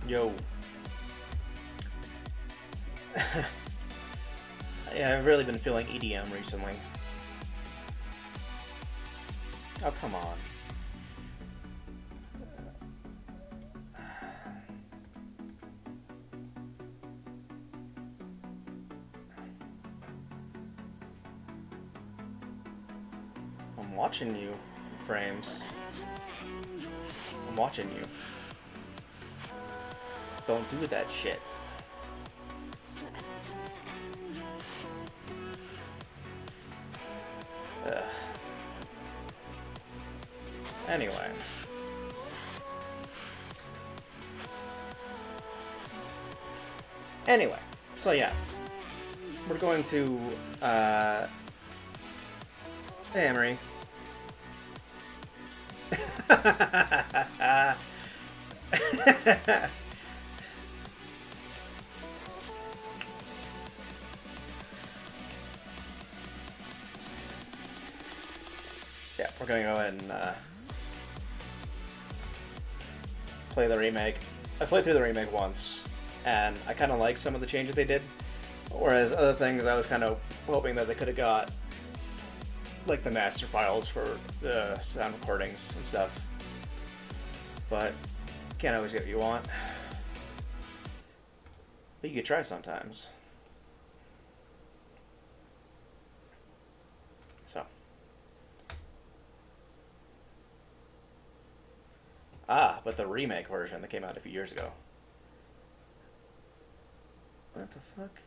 Yo. Yeah, I've really been feeling EDM recently. Oh, come on. I'm watching you, Frames. I'm watching you. Don't do that shit. Ugh. Anyway. So yeah. We're going to, Hey, Emery. Yeah, we're gonna go ahead and play the remake. I played through the remake once, and I kind of like some of the changes they did, whereas other things I was kind of hoping that they could have got, like the master files for the sound recordings and stuff. But can't always get what you want. But you could try sometimes. So. Ah, but the remake version that came out a few years ago. What the fuck?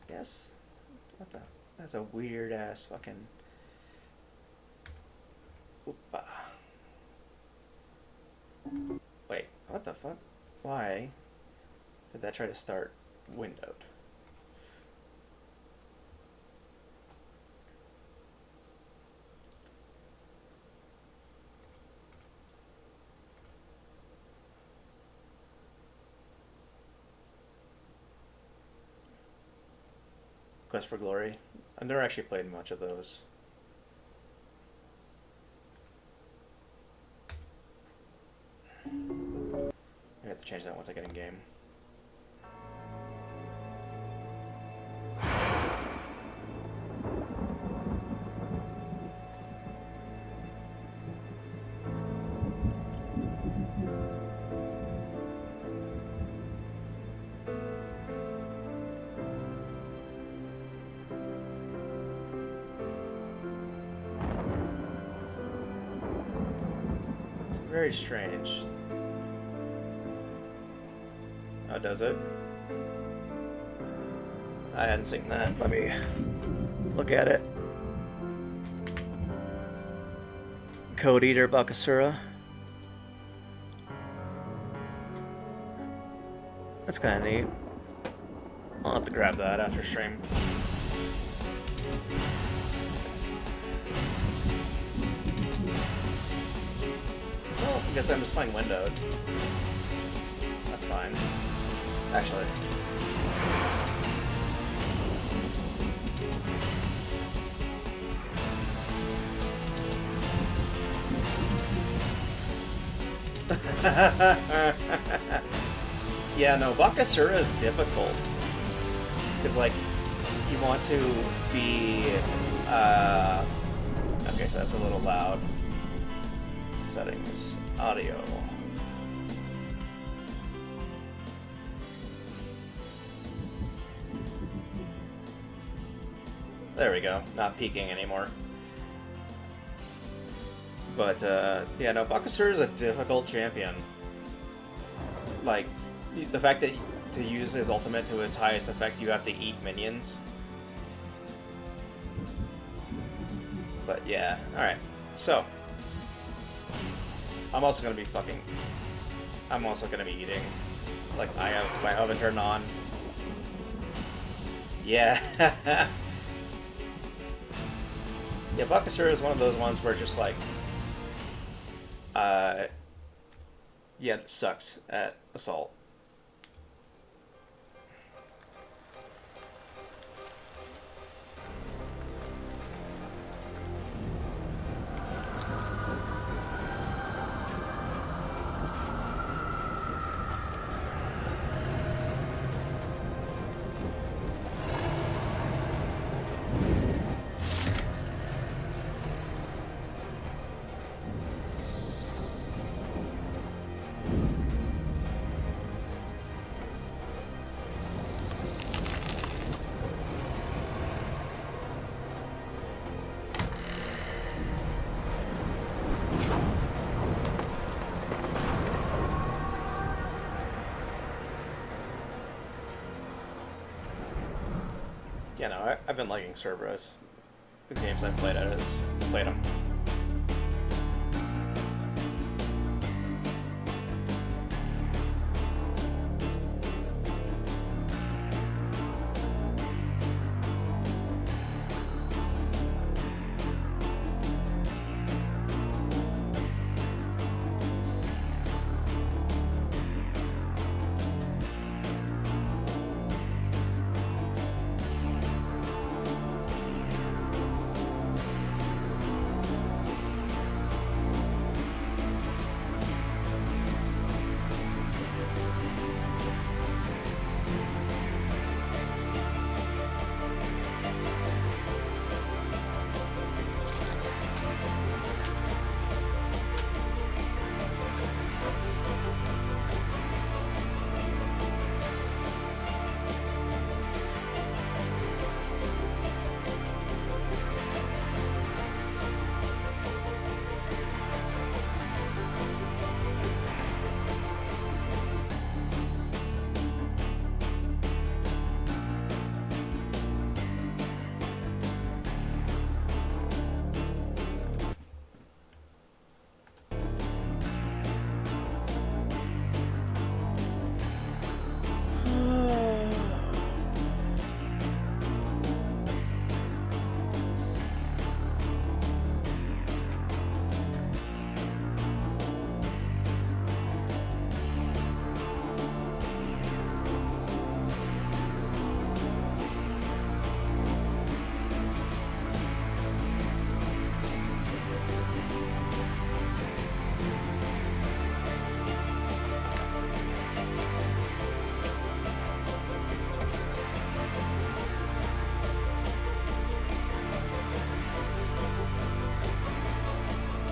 Yes? What the? That's a weird ass fucking... Oopa. Wait, what the fuck? Why did that try to start windowed? Quest for Glory. I've never actually played much of those. I have to change that once I get in game. It's very strange. Oh, does it? I hadn't seen that. Let me look at it. Code Eater Bakasura. That's kind of neat. I'll have to grab that after stream. Well, I guess I'm just playing windowed. That's fine. Actually. Yeah, no, Bakasura is difficult. Because, like, you want to be... Okay, so that's a little loud. Settings. Audio. There we go. Not peaking anymore. But, yeah, no, Bakasura is a difficult champion. Like, the fact that to use his ultimate to its highest effect, you have to eat minions. But, yeah. Alright. So. I'm also gonna be eating. Like, I have my oven turned on. Yeah. Yeah, Bakasura is one of those ones where just like, yeah, it sucks at assault. Yeah, no, I've been liking Cerberus. The games I've played them.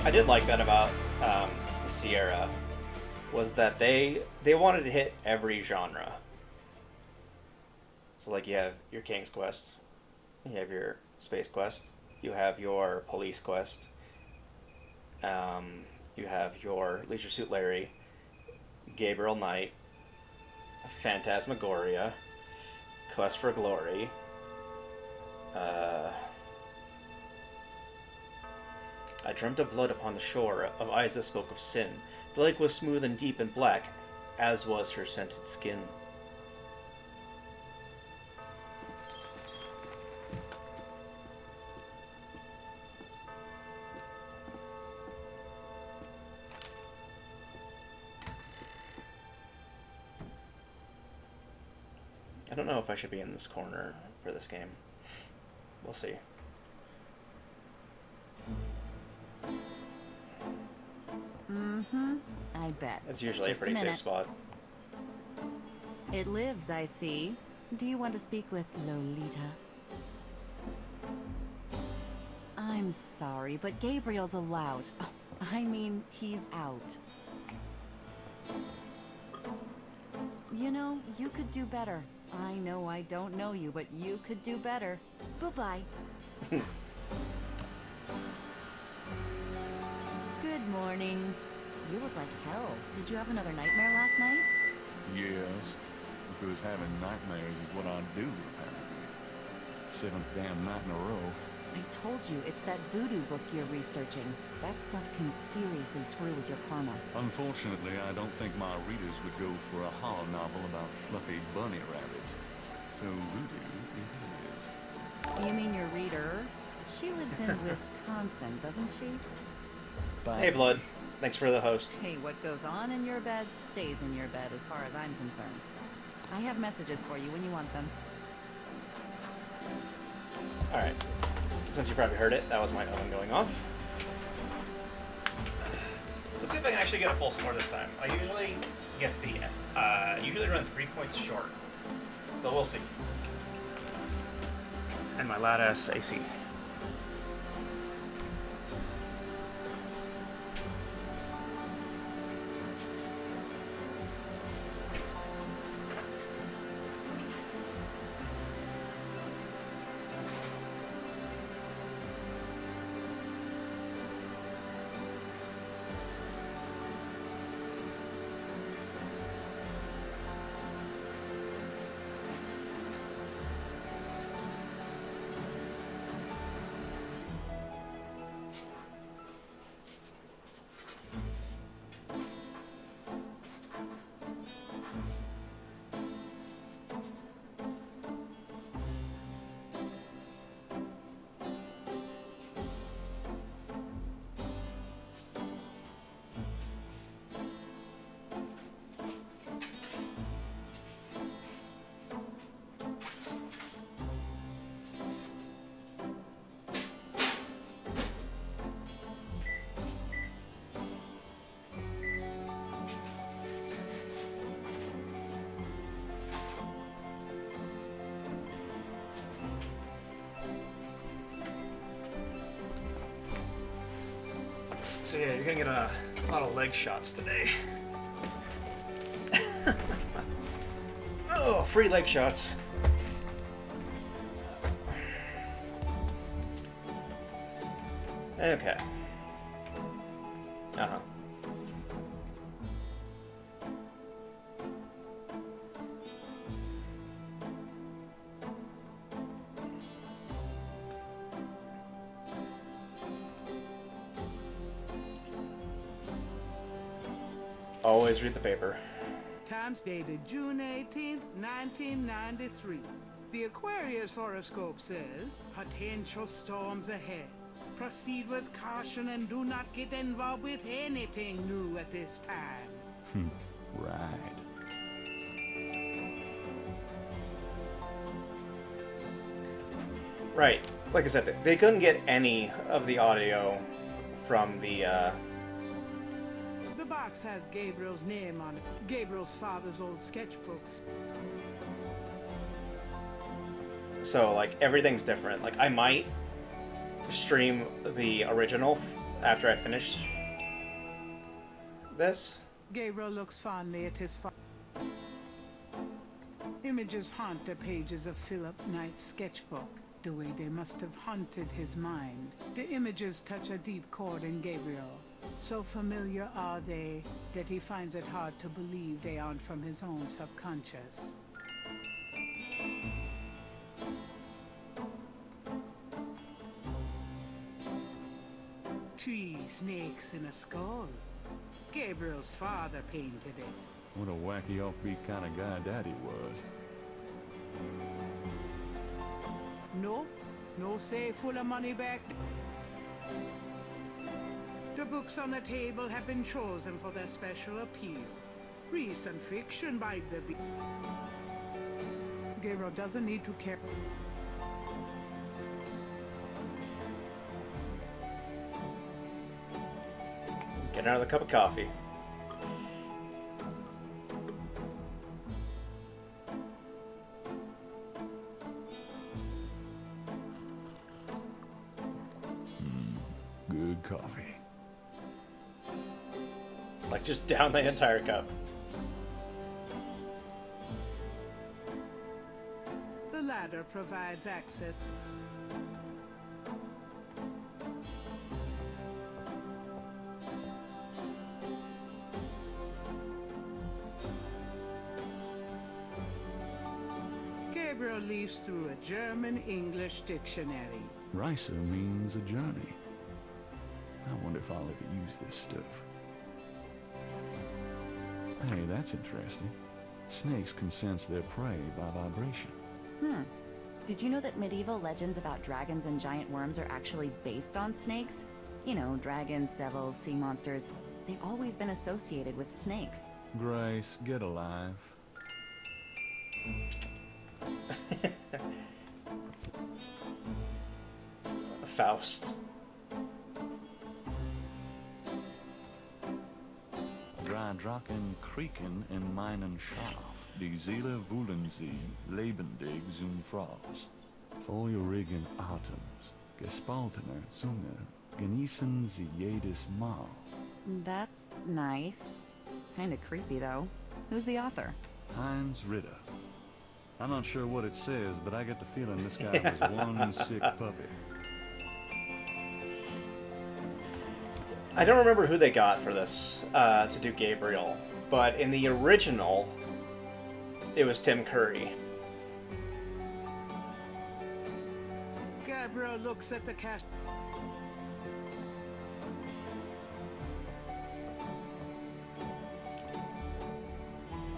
I did like that about Sierra, was that they wanted to hit every genre. So like you have your King's Quest, you have your Space Quest, you have your Police Quest, you have your Leisure Suit Larry, Gabriel Knight, Phantasmagoria, Quest for Glory, I dreamt of blood upon the shore, of eyes that spoke of sin. The lake was smooth and deep and black, as was her scented skin. I don't know if I should be in this corner for this game. We'll see. Mm-hmm. I bet. It's usually Just a pretty safe minute. spot. It lives, I see. Do you want to speak with Lolita? I'm sorry, but Gabriel's allowed. Oh, I mean, he's out. You know, you could do better. I know I don't know you, but you could do better. Goodbye. Good morning. You look like hell. Did you have another nightmare last night? Yes, because having nightmares is what I do, apparently. 7th damn night in a row. I told you, it's that voodoo book you're researching. That stuff can seriously screw with your karma. Unfortunately, I don't think my readers would go for a horror novel about fluffy bunny rabbits. So voodoo it is. You mean your reader? She lives in Wisconsin, doesn't she? But Hey, Blood. Thanks for the host. Hey, what goes on in your bed stays in your bed as far as I'm concerned. I have messages for you when you want them. Alright. Since you probably heard it, that was my oven going off. Let's see if I can actually get a full score this time. I usually get the, usually run 3 points short. But we'll see. And my loud ass AC. So yeah, you're gonna get a lot of leg shots today. Oh, free leg shots. Okay. Uh-huh. Always read the paper. Times dated June 18th, 1993. The Aquarius horoscope says, potential storms ahead. Proceed with caution and do not get involved with anything new at this time. Right. Right. Like I said, they couldn't get any of the audio from the, The box has Gabriel's name on it. Gabriel's father's old sketchbooks. so, like, everything's different. Like, I might stream the original after I finish this. Gabriel looks fondly at his father. Images haunt the pages of Philip Knight's sketchbook, the way they must have haunted his mind. The images touch a deep chord in Gabriel. So familiar are they that he finds it hard to believe they aren't from his own subconscious. Three snakes in a skull. Gabriel's father painted it. What a wacky offbeat kind of guy Daddy was. Nope, no safe full of money back. The books on the table have been chosen for their special appeal. Recent fiction by the Gabriel doesn't need to care. Get another cup of coffee. good coffee. Like, just down the entire cup. The ladder provides access. Gabriel leafs through a German-English dictionary. Ricer means a journey. I wonder if I'll ever use this stuff. Hey, that's interesting. Snakes can sense their prey by vibration. Did you know that medieval legends about dragons and giant worms are actually based on snakes? You know, dragons, devils, sea monsters. They've always been associated with snakes. Grace, get alive. Faust. Drei Drachen kriegen in meinen Schaf. Die Seele wollen sie lebendig zum Fraß. Feurigen Atems, gespaltener Zunge, genießen sie jedes Mal. That's nice. Kinda creepy, though. Who's the author? Heinz Ritter. I'm not sure what it says, but I get the feeling this guy was one sick puppy. I don't remember who they got for this to do Gabriel, but in the original, it was Tim Curry. Gabriel looks at the cash.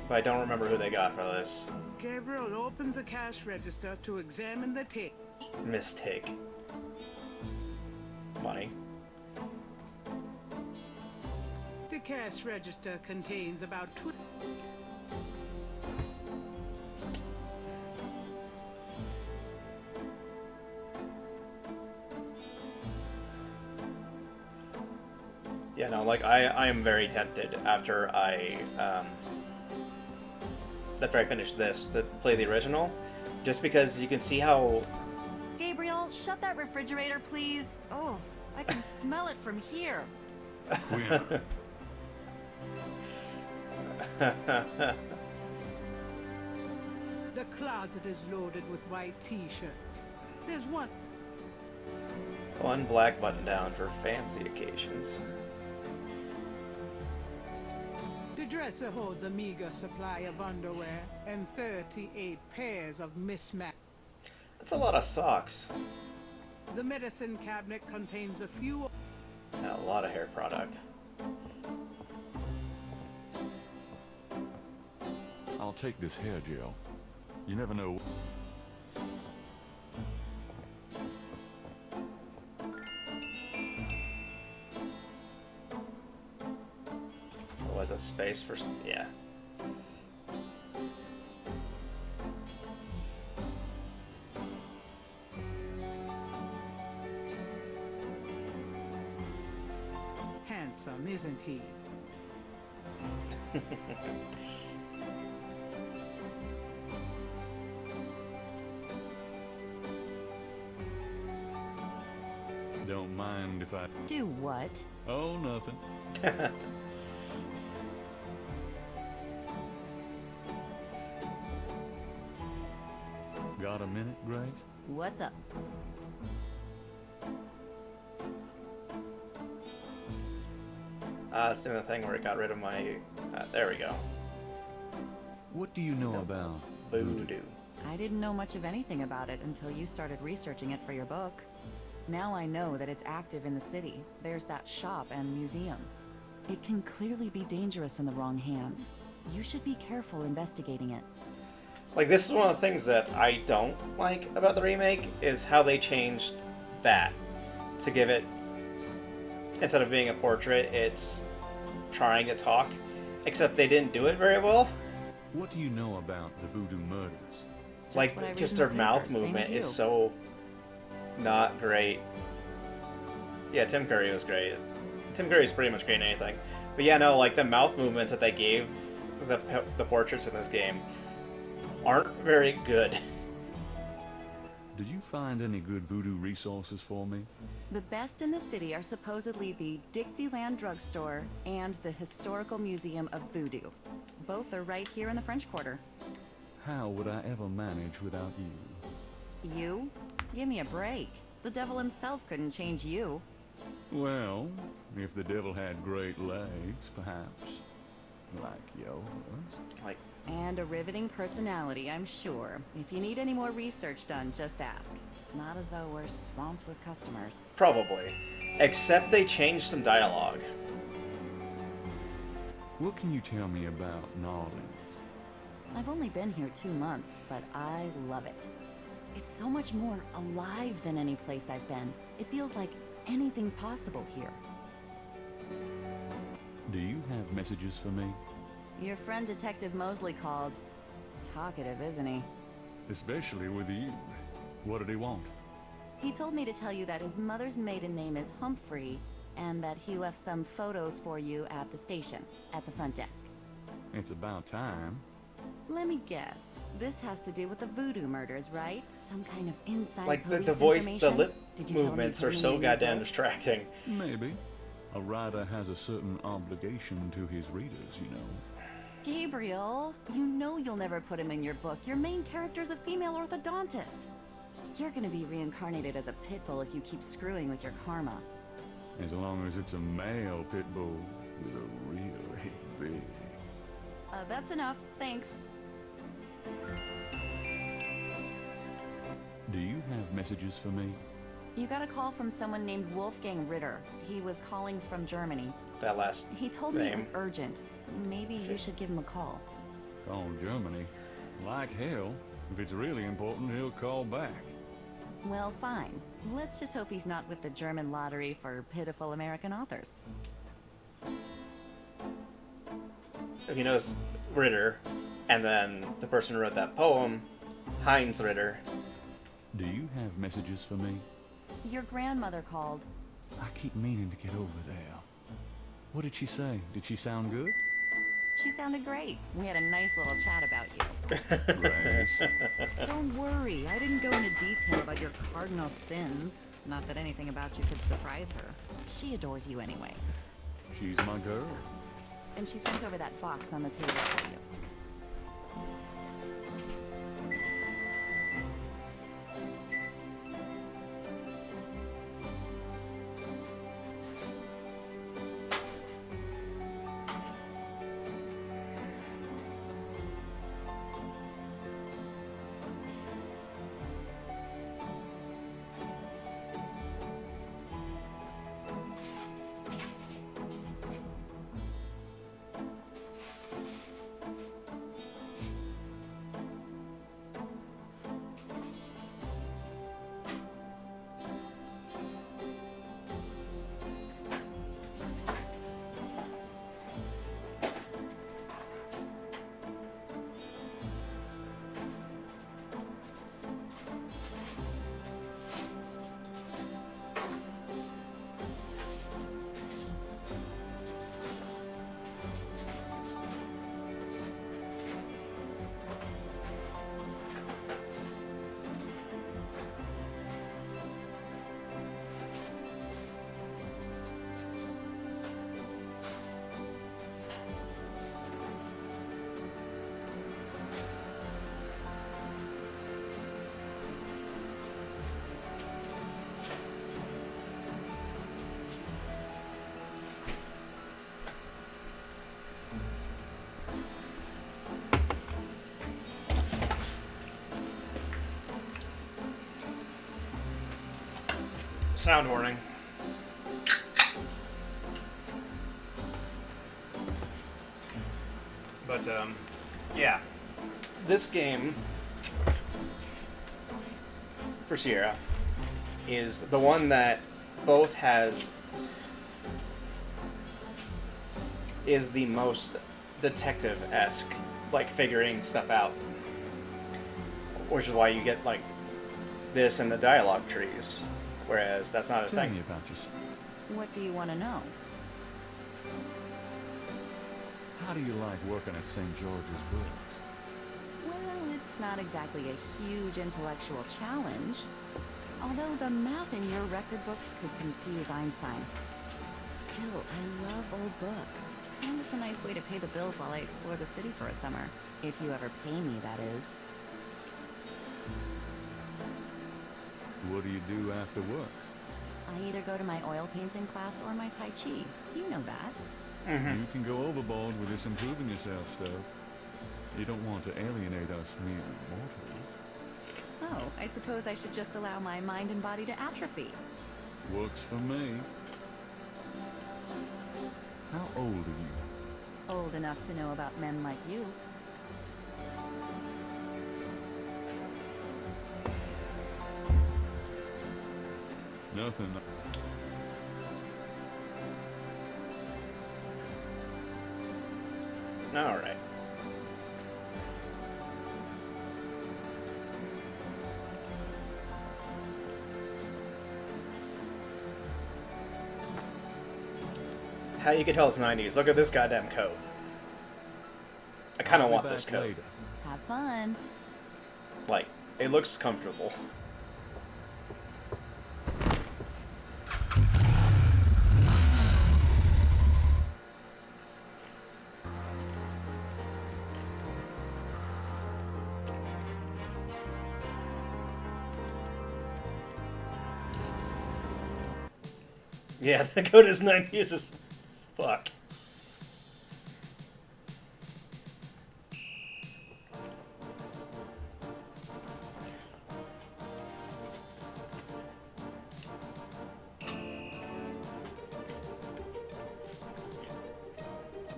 But I don't remember who they got for this. Gabriel opens the cash register to examine the tape. Mistake. Money. The cash register contains about Yeah, no, like, I am very tempted after I finished this to play the original, just because you can see how... Gabriel, shut that refrigerator, please. Oh, I can smell it from here. Quinn. the closet is loaded with white t-shirts. There's one. One black button down for fancy occasions. The dresser holds a meager supply of underwear and 38 pairs of mismatched. That's a lot of socks. The medicine cabinet contains a few. And a lot of hair product. I'll take this hair gel. You never know. Was it space for... yeah. Handsome, isn't he? Don't mind if I... Do what? Oh, nothing. Got a minute, Grace? What's up? It's doing the thing where it got rid of my... there we go. What do you know about Voodoo. I didn't know much of anything about it until you started researching it for your book. Now I know that it's active in the city. There's that shop and museum. It can clearly be dangerous in the wrong hands. You should be careful investigating it. Like, this is one of the things that I don't like about the remake, is how they changed that. To give it, instead of being a portrait, it's trying to talk. Except they didn't do it very well. What do you know about the voodoo murders? What I Like, read just in their the mouth paper, same movement as is you. so not great. Yeah, Tim Curry was great. Tim Curry's pretty much great in anything. But yeah, no, like, the mouth movements that they gave the portraits in this game aren't very good. Did you find any good voodoo resources for me? The best in the city are supposedly the Dixieland Drugstore and the Historical Museum of Voodoo. Both are right here in the French Quarter. How would I ever manage without you? You? Give me a break. The devil himself couldn't change you. Well, if the devil had great legs, perhaps. Like yours. Like, And a riveting personality, I'm sure. If you need any more research done, just ask. It's not as though we're swamped with customers. probably. Except they changed some dialogue. What can you tell me about Gnarlings? I've only been here 2 months, but I love it. It's so much more alive than any place I've been. It feels like anything's possible here. Do you have messages for me? Your friend Detective Mosley called. Talkative, isn't he? Especially with you. What did he want? He told me to tell you that his mother's maiden name is Humphrey, and that he left some photos for you at the station, at the front desk. It's about time. Let me guess. This has to do with the voodoo murders, right? Some kind of inside Like, police the voice, the information? lip Did you tell him movements you are told so me in your goddamn book? distracting. Maybe. A writer has a certain obligation to his readers, you know. Gabriel, you know you'll never put him in your book. Your main character's a female orthodontist. You're gonna be reincarnated as a pit bull if you keep screwing with your karma. As long as it's a male pit bull with a really big... That's enough. Thanks. Do you have messages for me? You got a call from someone named Wolfgang Ritter. He was calling from Germany. That last He told me it name. was urgent. Maybe you should give him a call. Call Germany. Like hell. If it's really important, he'll call back. Well, fine. Let's just hope he's not with the German lottery for pitiful American authors. If you notice Ritter, and then the person who wrote that poem, Heinz Ritter. Do you have messages for me? Your grandmother called. I keep meaning to get over there. What did she say? Did she sound good? She sounded great. We had a nice little chat about you. Grace. Don't worry, I didn't go into detail about your cardinal sins. Not that anything about you could surprise her. She adores you anyway. She's my girl. And she sent over that box on the table for you. Sound warning. But, yeah. This game, for Sierra, is the one that both is the most detective-esque, like, figuring stuff out. Which is why you get, like, this and the dialogue trees. Whereas that's not a Tell thing. me about yourself. What do you want to know? How do you like working at St. George's Books? Well, it's not exactly a huge intellectual challenge. Although the math in your record books could confuse Einstein. Still, I love old books. And it's a nice way to pay the bills while I explore the city for a summer. If you ever pay me, that is. What do you do after work? I either go to my oil painting class or my Tai Chi. You know that. You can go overboard with this improving yourself stuff. You don't want to alienate us mere mortals. Oh, I suppose I should just allow my mind and body to atrophy. Works for me. How old are you? Old enough to know about men like you. Nothing. All right. How you can tell it's 90s? Look at this goddamn coat. I kind of I'll be want back this coat. later. Have fun. Like, it looks comfortable. Yeah, the coat is 90s as fuck.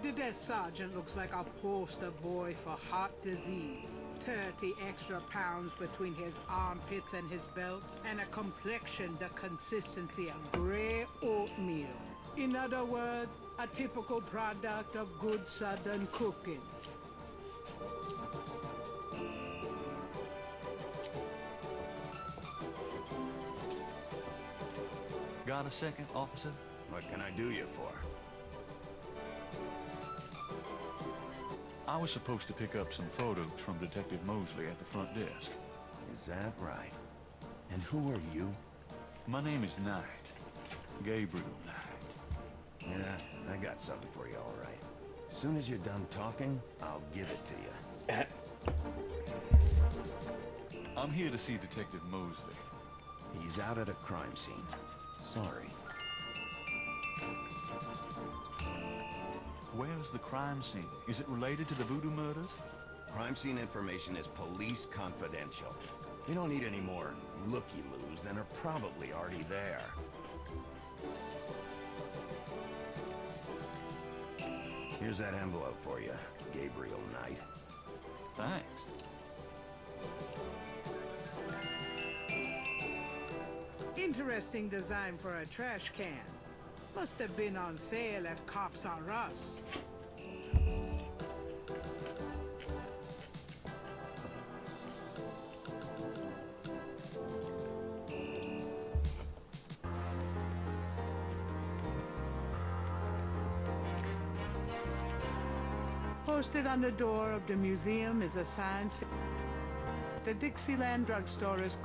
The desk sergeant looks like a poster boy for heart disease. 30 extra pounds between his armpits and his belt, and a complexion the consistency of gray oatmeal. In other words, a typical product of good southern cooking. Got a second, officer? What can I do you for? I was supposed to pick up some photos from Detective Mosley at the front desk. Is that right? And who are you? My name is Knight. Gabriel Knight. Yeah, I got something for you, all right. As soon as you're done talking, I'll give it to you. I'm here to see Detective Mosley. He's out at a crime scene. Sorry. Where's the crime scene? Is it related to the voodoo murders? Crime scene information is police confidential. We don't need any more looky-loos than are probably already there. Here's that envelope for you, Gabriel Knight. Thanks. Interesting design for a trash can. Must have been on sale at Cops R Us. Posted on the door of the museum is a sign saying the Dixieland drugstore is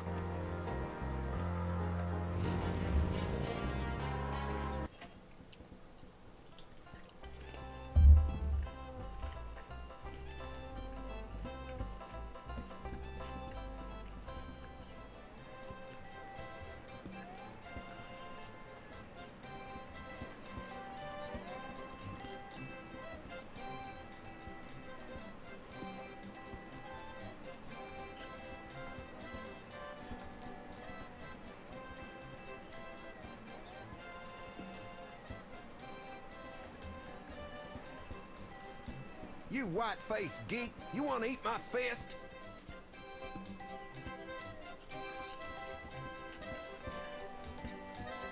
You white-faced geek! You want to eat my fist?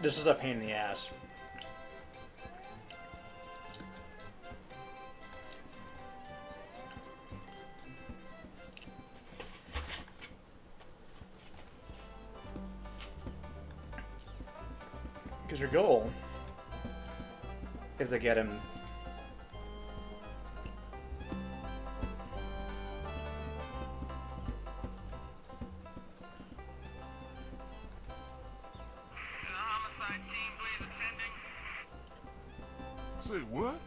This is a pain in the ass. Because your goal is to get him Say what?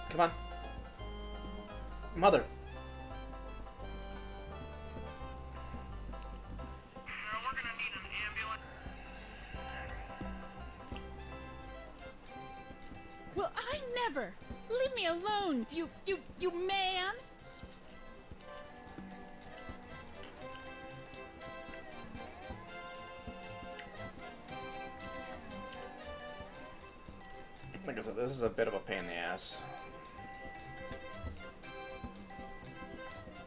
Come on. Mother. We're gonna need an ambulance. Well, I never! Leave me alone, you man! Like I said, this is a bit of a pain in the ass.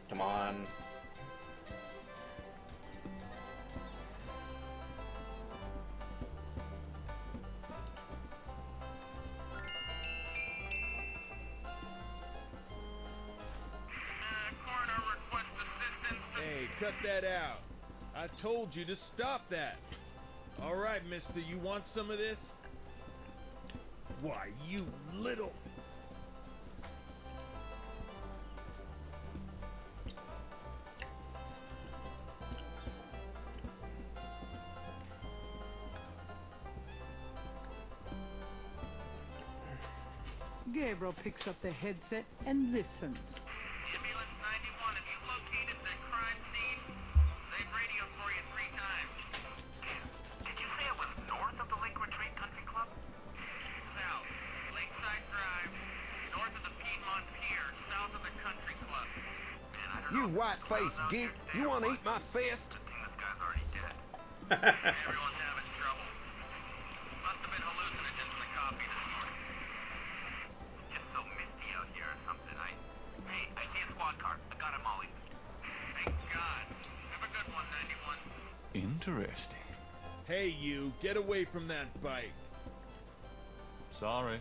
Come on. Coroner requests assistance. Hey, cut that out. I told you to stop that. All right, mister, you want some of this? Why, you little... Gabriel picks up the headset and listens. Ambulance 91, have you located the crime scene? They've radioed for you 3 times. Did you say it was north of the Lake Retreat Country Club? South, Lakeside Drive, north of the Piedmont Pier, south of the Country Club. And I don't You know white-faced geek, you want to eat my fist? I think this guy's already dead. Everyone's having trouble. Must have been hallucinogens in the coffee this morning. Just so misty out here or something. Hey, I see a squad car. I got a molly. Thank God. Have a good one, 91. Interesting. Hey, you, get away from that bike. Sorry.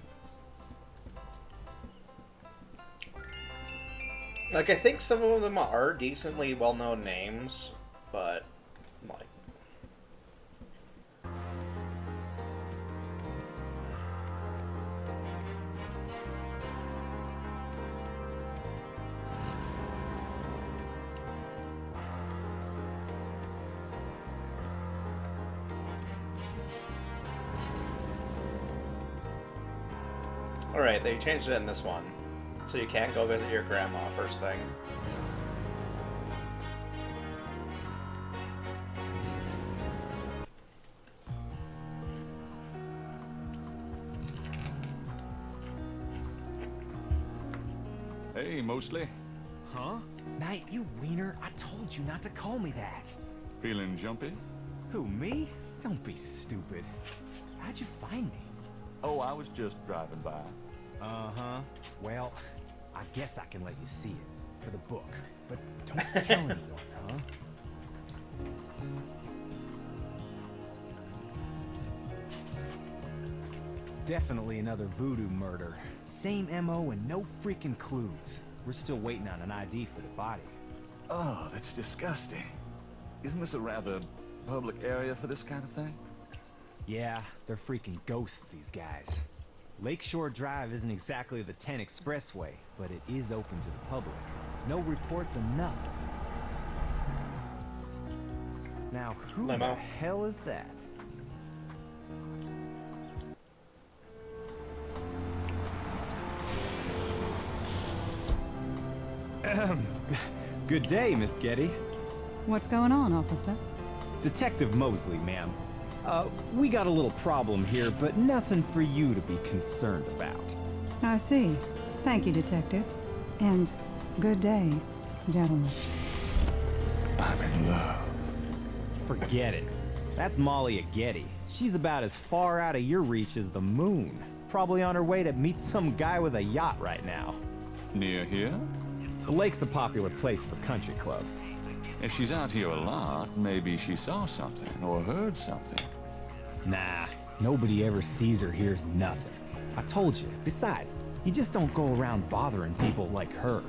Like, I think some of them are decently well-known names, but, like... Alright, they changed it in this one. So you can't go visit your grandma first thing. Hey, mostly. Huh? Knight, you wiener, I told you not to call me that. Feeling jumpy? Who, me? Don't be stupid. How'd you find me? Oh, I was just driving by. Uh-huh. Well, I guess I can let you see it for the book, but don't tell anyone, huh? Definitely another voodoo murder. Same MO and no freaking clues. We're still waiting on an ID for the body. Oh, that's disgusting. Isn't this a rather public area for this kind of thing? Yeah, they're freaking ghosts, these guys. Lakeshore Drive isn't exactly the 10 expressway, but it is open to the public. No reports enough. Now, who the Limo. hell is that? Good day, Miss Getty. What's going on, officer? Detective Mosley, ma'am. We got a little problem here, but nothing for you to be concerned about. I see. Thank you, detective. And good day, gentlemen. I'm in love. Forget it. That's Molly at Getty. She's about as far out of your reach as the moon. Probably on her way to meet some guy with a yacht right now. Near here? The lake's a popular place for country clubs. If she's out here a lot, maybe she saw something or heard something. Nah, nobody ever sees or hears nothing. I told you. Besides, You just don't go around bothering people like her.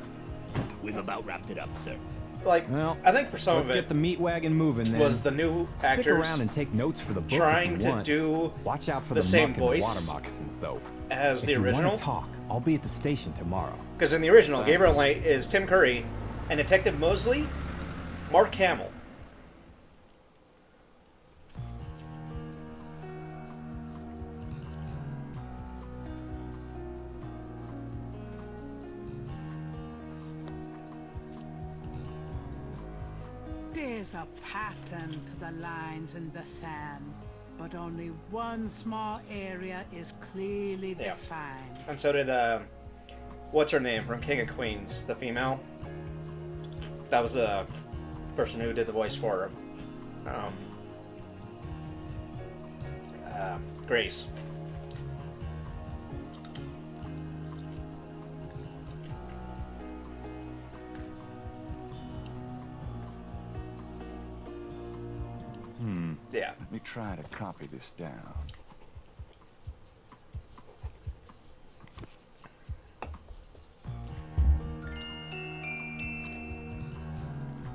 We've about wrapped it up, sir. Like, Well, I think for some let's of it get the meat wagon moving then. was the new Stick actors around and take notes for the book trying if you to want. do Watch out for the the same muck and the voice water moccasins, though. as the if you original. want to talk, I'll be at the station tomorrow. Because in the original, Gabriel Knight is Tim Curry, and Detective Mosley, Mark Hamill. There's a pattern to the lines in the sand, but only one small area is clearly Yeah. defined. And so did, what's her name from King of Queens, the female? That was the person who did the voice for her. Grace. Yeah. Let me try to copy this down.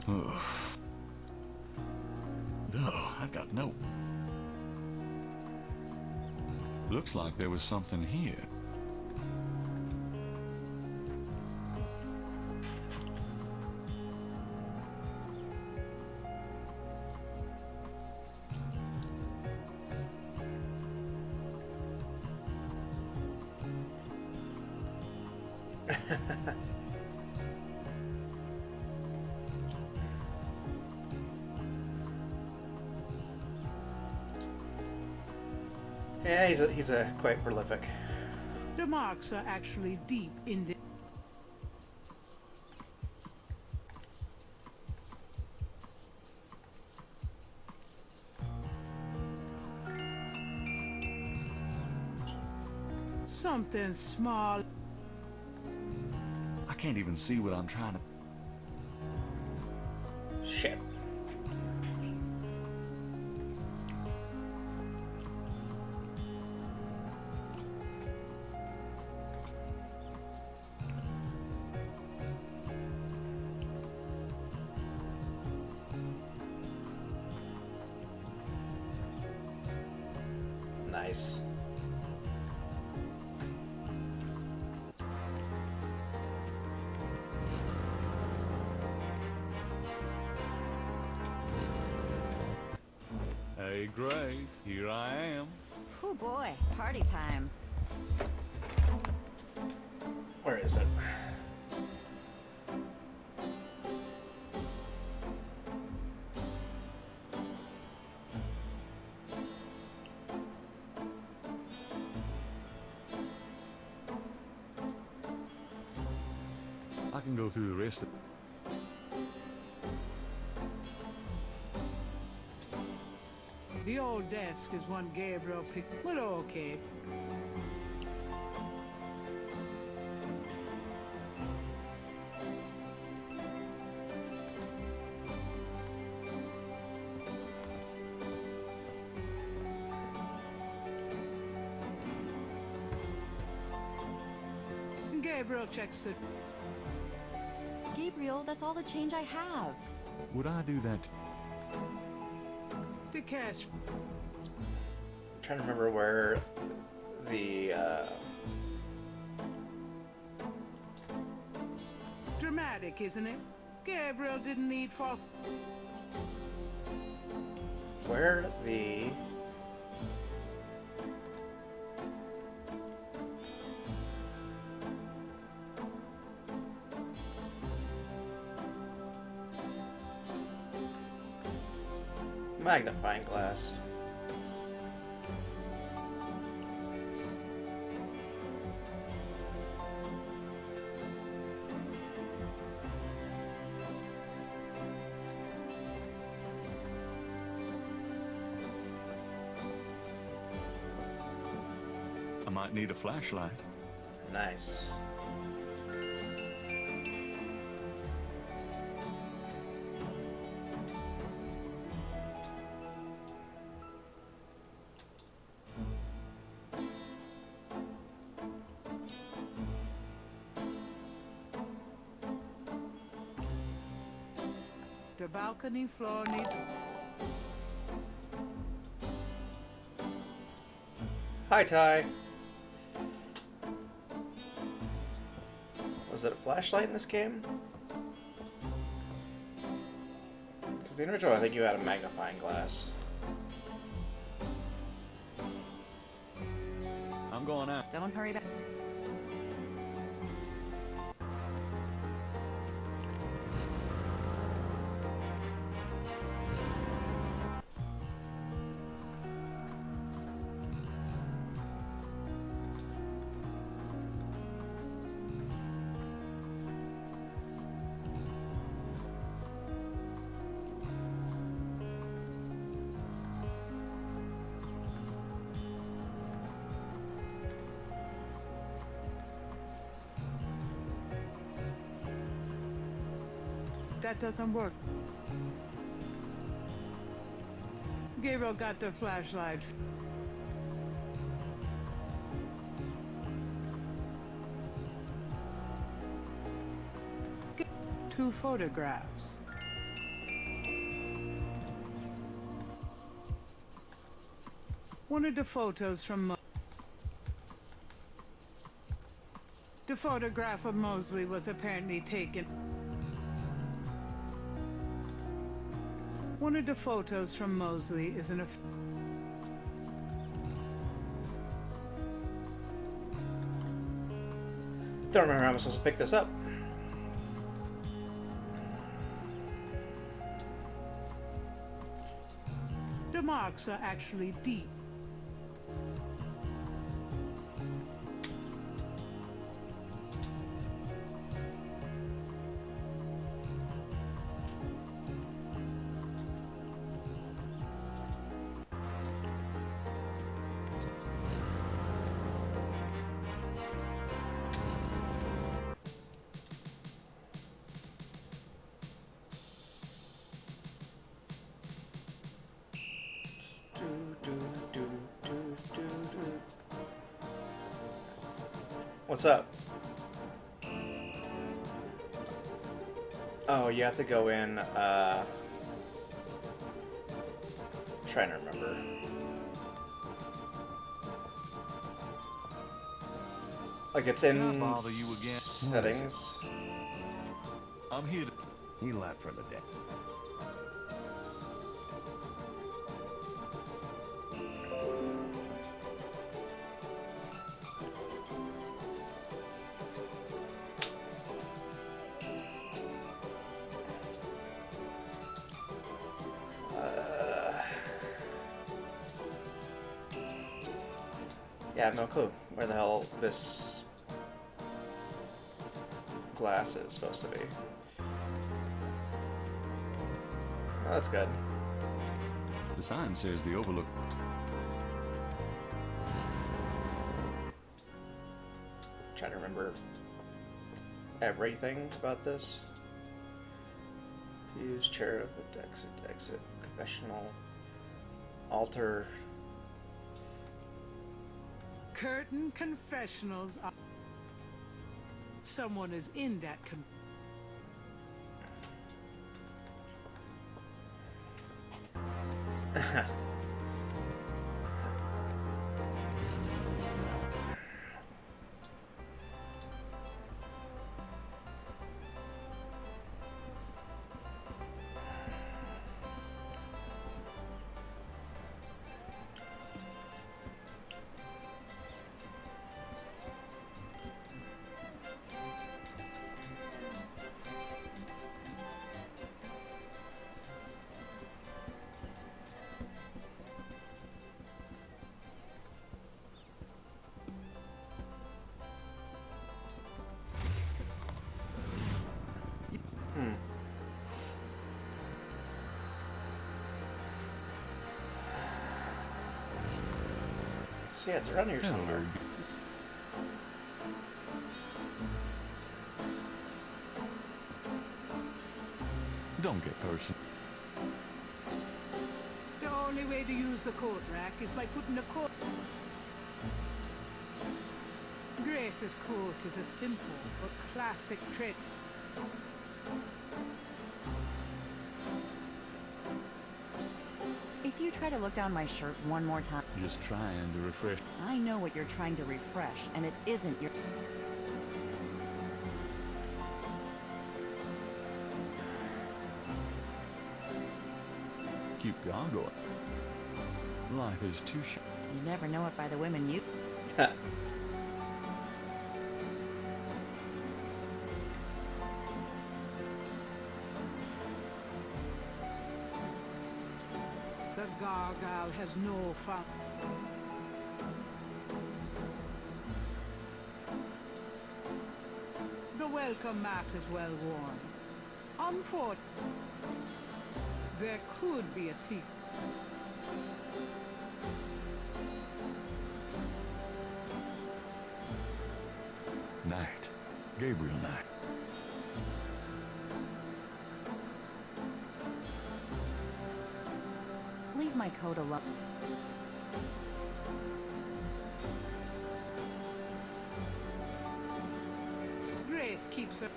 Ugh. I've got no. Looks like there was something here. Yeah, he's a quite prolific. The marks are actually deep in the... Something small. I can't even see what I'm trying to. Shit. Nice. Hey, Grace, here I am. Oh boy, party time. Where is it? I can go through the rest of. The old desk is one Gabriel picked, but okay. Gabriel checks the... Gabriel, that's all the change I have. Would I do that? The cash. I'm trying to remember where the Dramatic, isn't it? Gabriel didn't need for... where the magnifying glass. I might need a flashlight. Nice. balcony floor needs... Hi, Ty. Was it a flashlight in this game? Because the original, I think you had a magnifying glass. I'm going out. Don't hurry back. That doesn't work. Gabriel got the flashlight. Two photographs. One of the photos from the photograph of Mosley was apparently taken. One of the photos from Mosley is in a... Don't remember how I'm supposed to pick this up. The marks are actually deep. What's up? Oh, you have to go in, trying to remember. Like it's in Can I bother you again? settings. I'm here to... He left for the day. Yeah, I have no clue where the hell this glass is supposed to be. Oh, that's good. The sign says the overlook... Trying to remember everything about this. Use cherub, exit, confessional, altar. Curtain confessionals are... Someone is in that Yeah, it's around here somewhere. Don't get personal. The only way to use the coat rack is by putting the coat... Grace's coat is a simple but classic trick. try to look down my shirt one more time? Just trying to refresh. I know what you're trying to refresh, and it isn't your... Keep gargoyle. Life is too short. You never know it by the women you... The gargoyle has no fun. The welcome mat is well worn. Unfortunately, there could be a secret. Night. Gabriel night. Leave my coat alone. Grace keeps her.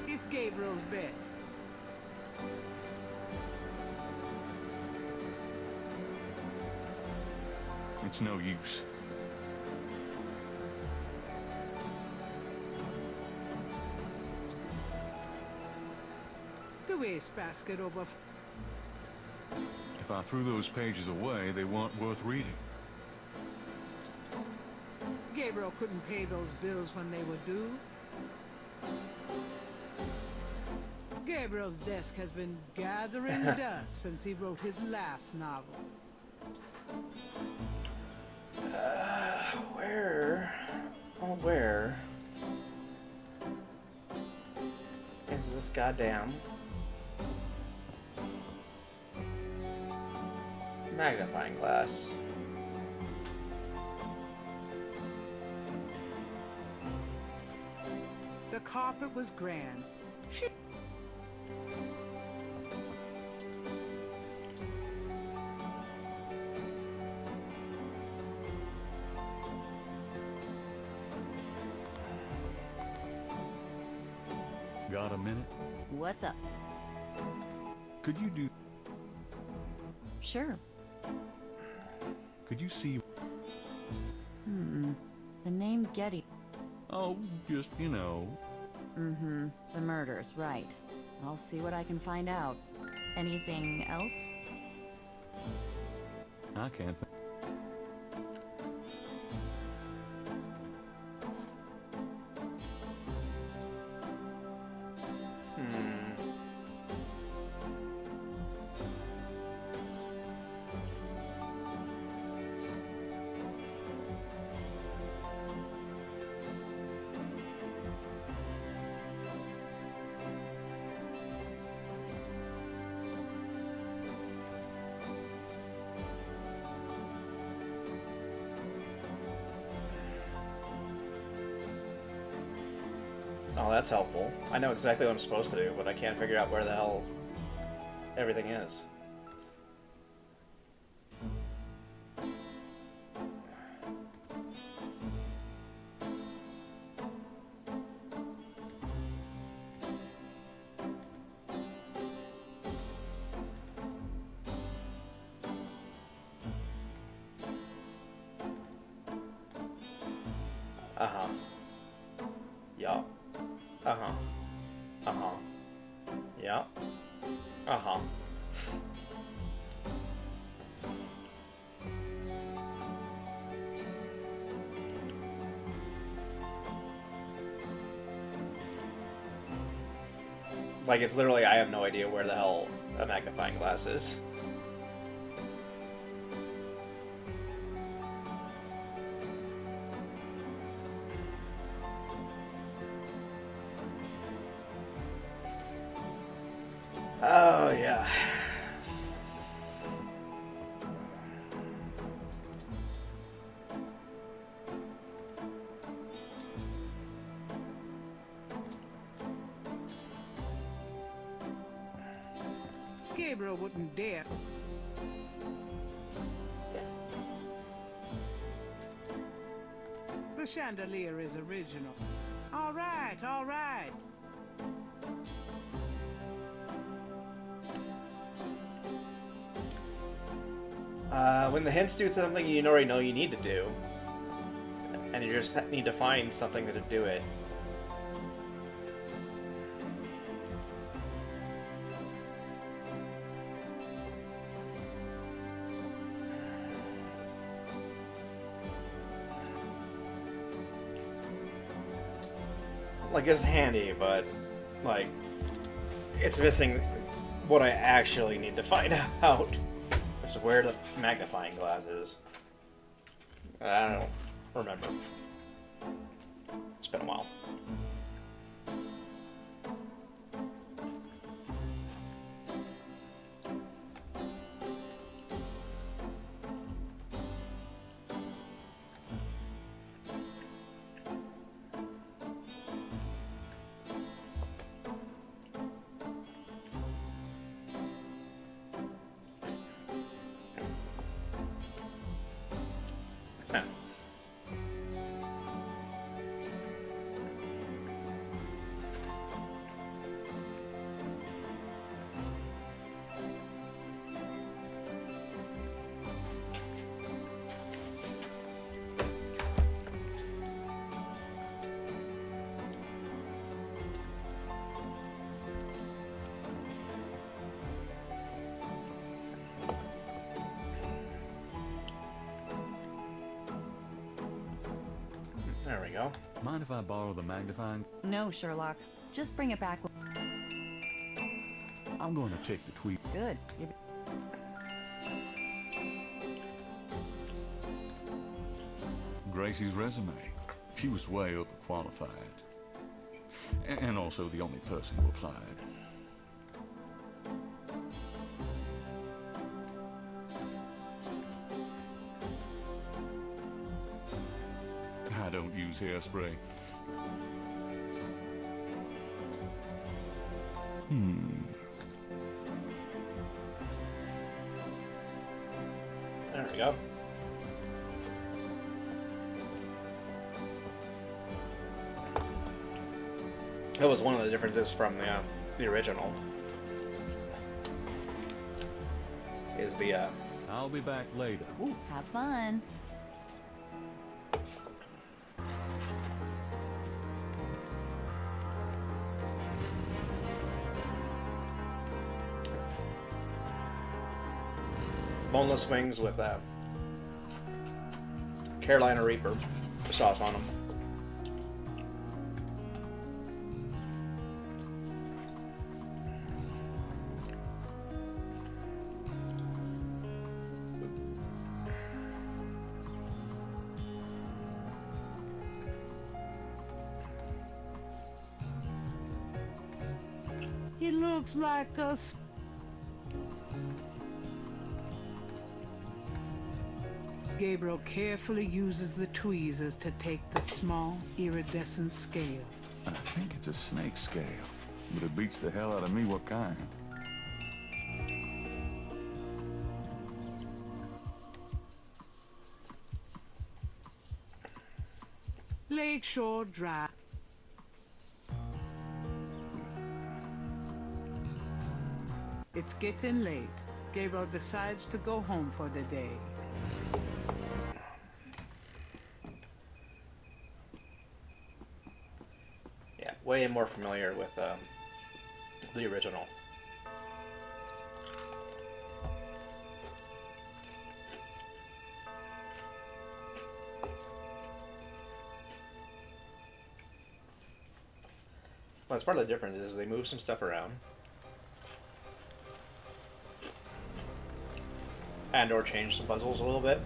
It's Gabriel's bed. It's no use. The wastebasket over. If I threw those pages away, they weren't worth reading. Gabriel couldn't pay those bills when they were due. Gabriel's desk has been gathering dust since he wrote his last novel. Where is this goddamn magnifying glass? The carpet was grand. Got a minute? What's up? Could you do... Sure. Could you see... The name Getty. Oh, just, you know... Mm-hmm. The murders, right. I'll see what I can find out. Anything else? I can't think... Oh, that's helpful. I know exactly what I'm supposed to do, but I can't figure out where the hell everything is. Uh-huh. Yeah. Uh-huh. Uh-huh. Yeah. Uh-huh. Like, it's literally, I have no idea where the hell a magnifying glass is. Oh, yeah. Gabriel wouldn't dare. The chandelier is original. right, all right. When the hints do something you already know you need to do, and you just need to find something to do it. Like, it's handy, but, like, it's missing what I actually need to find out. Which is where the magnifying glass is. I don't remember. It's been a while. There we go. Mind if I borrow the magnifying? No, Sherlock. Just bring it back. I'm going to check the tweet. Good. Gracie's resume. She was way overqualified. And also the only person who applied. I don't use hairspray. There we go. That was one of the differences from the original. Is the I'll be back later. Ooh, have fun. boneless wings with Carolina Reaper sauce on them. He looks like a... Gabriel carefully uses the tweezers to take the small, iridescent scale. I think it's a snake scale, but it beats the hell out of me what kind. Lakeshore Drive. It's getting late. Gabriel decides to go home for the day. Yeah, way more familiar with the original. Well, that's part of the difference is they move some stuff around. And or change some puzzles a little bit.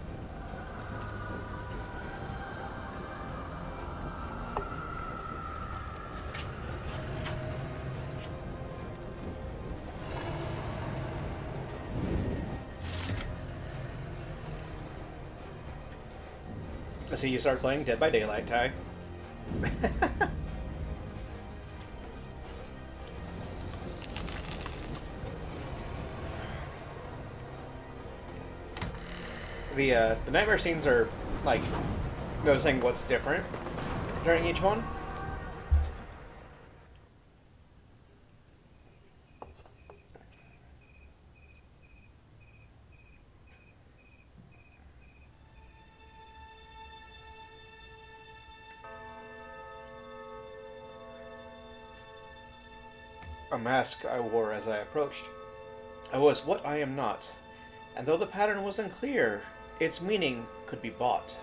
I see you start playing Dead by Daylight, Ty. The nightmare scenes are like noticing what's different during each one. a mask I wore as I approached. I was what I am not, and though the pattern was unclear, its meaning could be bought.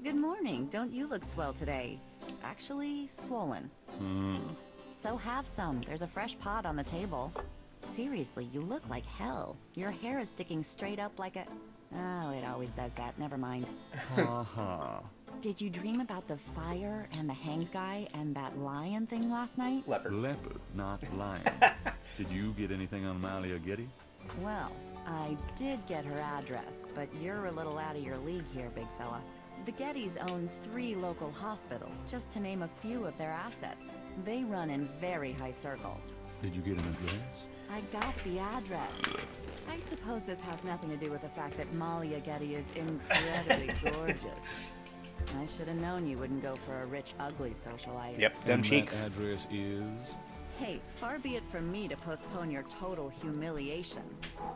Good morning. Don't you look swell today? Actually, swollen. So have some. There's a fresh pot on the table. Seriously, you look like hell. Your hair is sticking straight up like a... Oh, it always does that. Never mind. Ha. Did you dream about the fire and the hanged guy and that lion thing last night? Leopard. Leopard, not lion. Did you get anything on Malia Getty? Well, I did get her address, but you're a little out of your league here, big fella. The Gettys own 3 local hospitals, just to name a few of their assets. They run in very high circles. Did you get an address? I got the address. I suppose this has nothing to do with the fact that Malia Getty is incredibly gorgeous. I should have known you wouldn't go for a rich, ugly socialite. Yep, them And cheeks. that address is... Hey, far be it from me to postpone your total humiliation.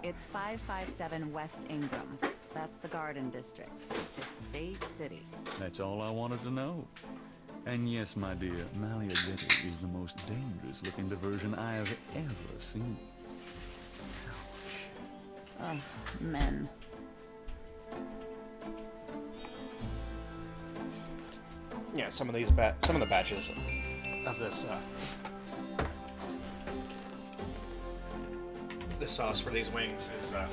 It's 557 West Ingram. That's the Garden District. Estate City. That's all I wanted to know. And yes, my dear, Malia Getty is the most dangerous looking diversion I have ever seen. Ugh, men. Yeah, some of the batches of this this sauce for these wings is a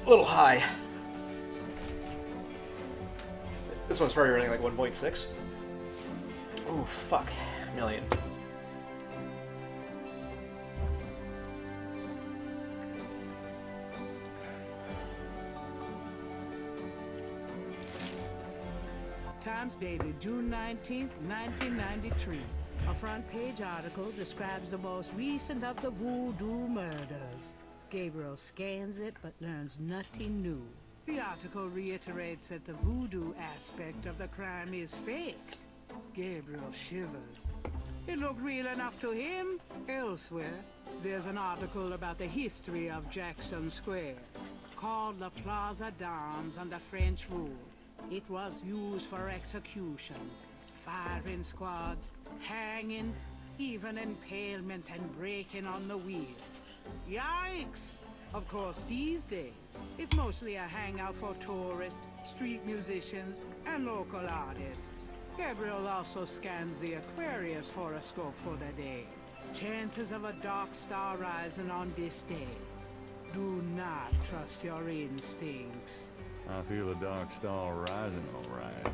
little high. This one's probably running like 1.6. Oh fuck, million. Times dated June 19th, 1993. A front-page article describes the most recent of the voodoo murders. Gabriel scans it but learns nothing new. The article reiterates that the voodoo aspect of the crime is faked. Gabriel shivers. It looked real enough to him. Elsewhere, there's an article about the history of Jackson Square, called the Plaza d'Armes under French rule. It was used for executions, firing squads, hangings, even impalement and breaking on the wheel. Yikes! Of course, these days, it's mostly a hangout for tourists, street musicians, and local artists. Gabriel also scans the Aquarius horoscope for the day. Chances of a dark star rising on this day. Do not trust your instincts. I feel a dark star rising, all right.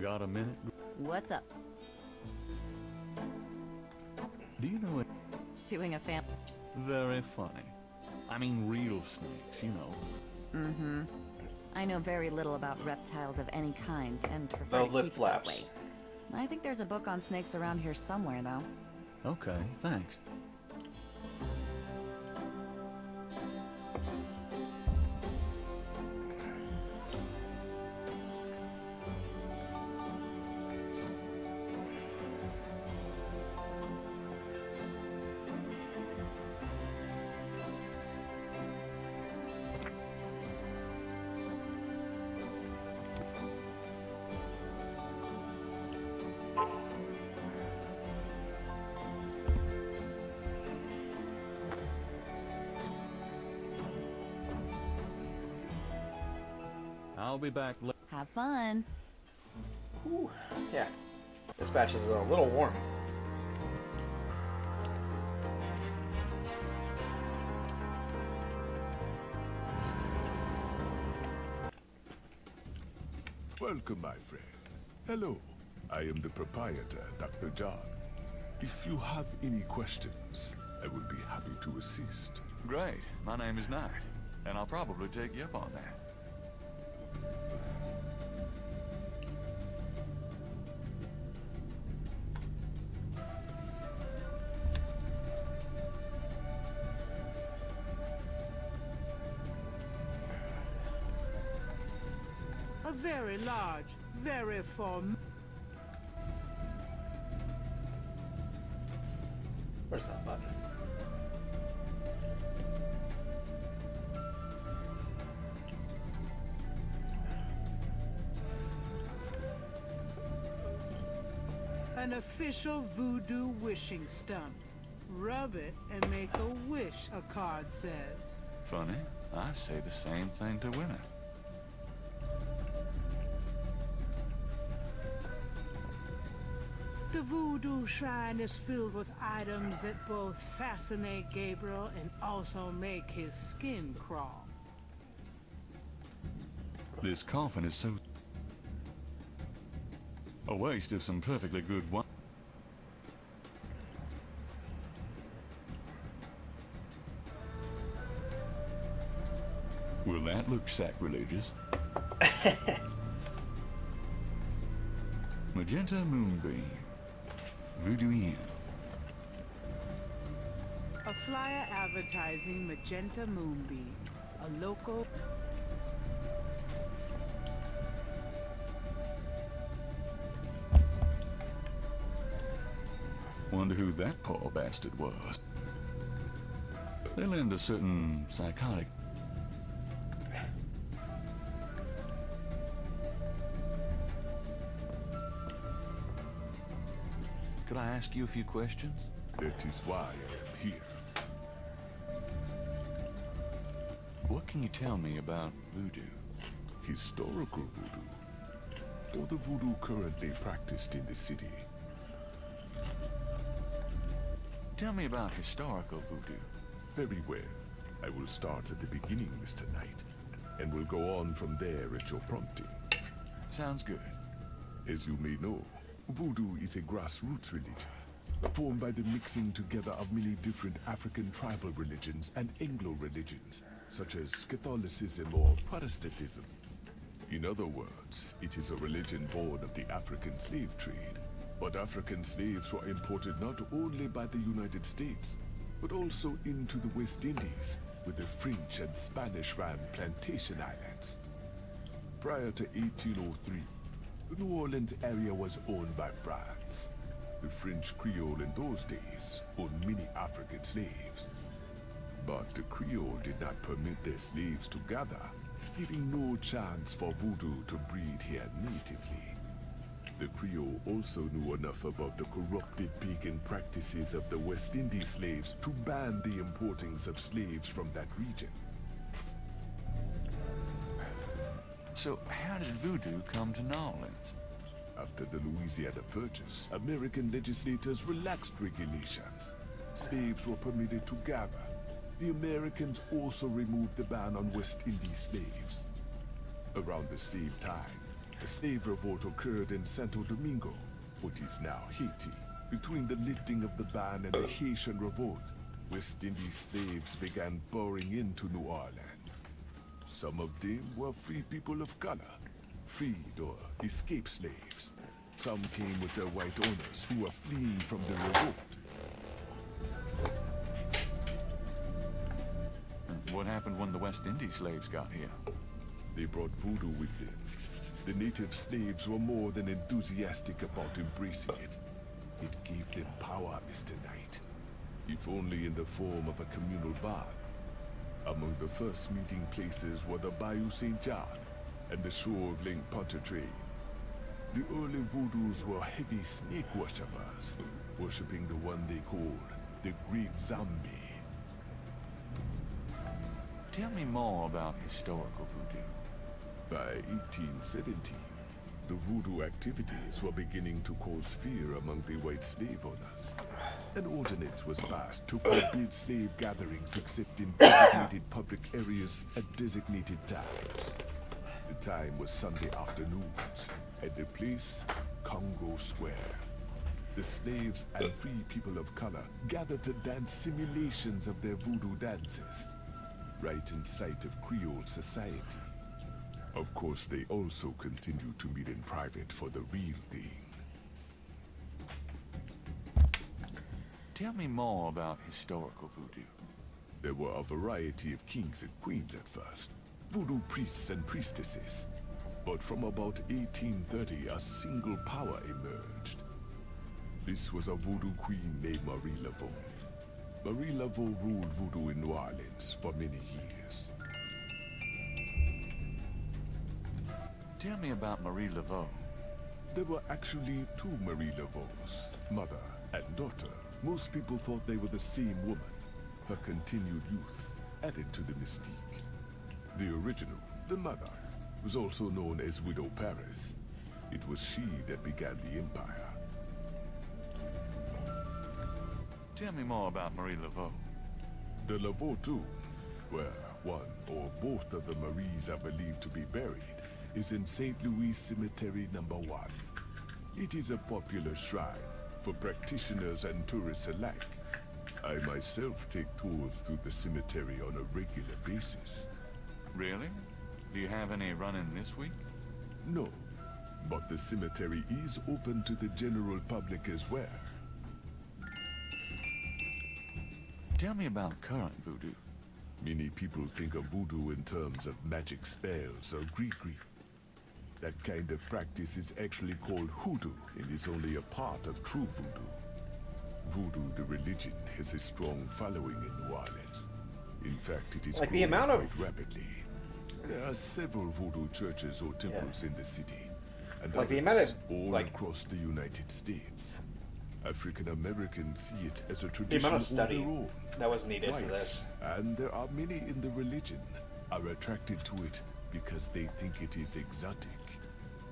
Got a minute? What's up? Do you know it? Doing a fam... Very funny. I mean real snakes, you know. Mm-hmm. I know very little about reptiles of any kind, and prefer The to lip keep it that flaps. way. I think there's a book on snakes around here somewhere, though. Okay, thanks. I'll be back later. Have fun. Ooh, yeah. This batch is a little warm. Welcome, my friend. Hello. I am the proprietor, Dr. John. If you have any questions, I will be happy to assist. Great. My name is Knight, and I'll probably take you up on that. very large, very form. Where's that button? An official voodoo wishing stump. Rub it and make a wish, a card says. Funny, I say the same thing to women. The voodoo shrine is filled with items that both fascinate Gabriel and also make his skin crawl. This coffin is so... a waste of some perfectly good wine. Will that look sacrilegious? Magenta Moonbeam. Voodooian. A flyer advertising Magenta Moonbeam, a local... Wonder who that poor bastard was. They lend a certain psychotic... Could I ask you a few questions? That is why I am here. What can you tell me about voodoo? Historical voodoo, or the voodoo currently practiced in the city. Tell me about historical voodoo. Very well. I will start at the beginning, Mr. Knight, and will go on from there at your prompting. Sounds good. As you may know, voodoo is a grassroots religion, formed by the mixing together of many different African tribal religions and Anglo religions, such as Catholicism or Protestantism. In other words, it is a religion born of the African slave trade. But African slaves were imported not only by the United States, but also into the West Indies, with the French and Spanish ran plantation islands. Prior to 1803, the New Orleans area was owned by France. The French Creole in those days owned many African slaves. But the Creole did not permit their slaves to gather, giving no chance for voodoo to breed here natively. The Creole also knew enough about the corrupted pagan practices of the West Indies slaves to ban the importings of slaves from that region. So, how did voodoo come to New Orleans? After the Louisiana Purchase, American legislators relaxed regulations. Slaves were permitted to gather. The Americans also removed the ban on West Indies slaves. Around the same time, a slave revolt occurred in Santo Domingo, what is now Haiti. Between the lifting of the ban and the Haitian Revolt, West Indies slaves began pouring into New Orleans. Some of them were free people of color, freed or escaped slaves. Some came with their white owners who were fleeing from the revolt. What happened when the West Indies slaves got here? They brought voodoo with them. The native slaves were more than enthusiastic about embracing it. It gave them power, Mr. Knight, if only in the form of a communal bond. Among the first meeting places were the Bayou St. John and the shore of Lake Pontchartrain. The early voodoos were heavy snake worshippers, worshipping the one they called the Great Zombie. Tell me more about historical voodoo. By 1817, the voodoo activities were beginning to cause fear among the white slave owners. An ordinance was passed to forbid slave gatherings except in designated public areas at designated times. The time was Sunday afternoons, at the place Congo Square. The slaves and free people of color gathered to dance simulations of their voodoo dances, right in sight of Creole society. Of course, they also continued to meet in private for the real thing. Tell me more about historical voodoo. There were a variety of kings and queens at first, voodoo priests and priestesses. But from about 1830, a single power emerged. This was a voodoo queen named Marie Laveau. Marie Laveau ruled voodoo in New Orleans for many years. Tell me about Marie Laveau. There were actually two Marie Laveaus, mother and daughter. Most people thought they were the same woman. Her continued youth added to the mystique. The original, the mother, was also known as Widow Paris. It was she that began the empire. Tell me more about Marie Laveau. The Laveau tomb, where one or both of the Maries are believed to be buried, is in St. Louis Cemetery number 1. It is a popular shrine for practitioners and tourists alike. I myself take tours through the cemetery on a regular basis. Really? Do you have any running this week? No, but the cemetery is open to the general public as well. Tell me about current voodoo. Many people think of voodoo in terms of magic spells or gree-gree. That kind of practice is actually called hoodoo and is only a part of true voodoo. Voodoo, the religion, has a strong following in New Orleans. In fact, it is Like the growing amount of- quite rapidly. There are several voodoo churches or temples in the city, and Like the others amount of, all like- across the United States. African Americans see it as a The tradition amount of of their study own. that was needed for Whites, this. and there are many in the religion, are attracted to it because they think it is exotic.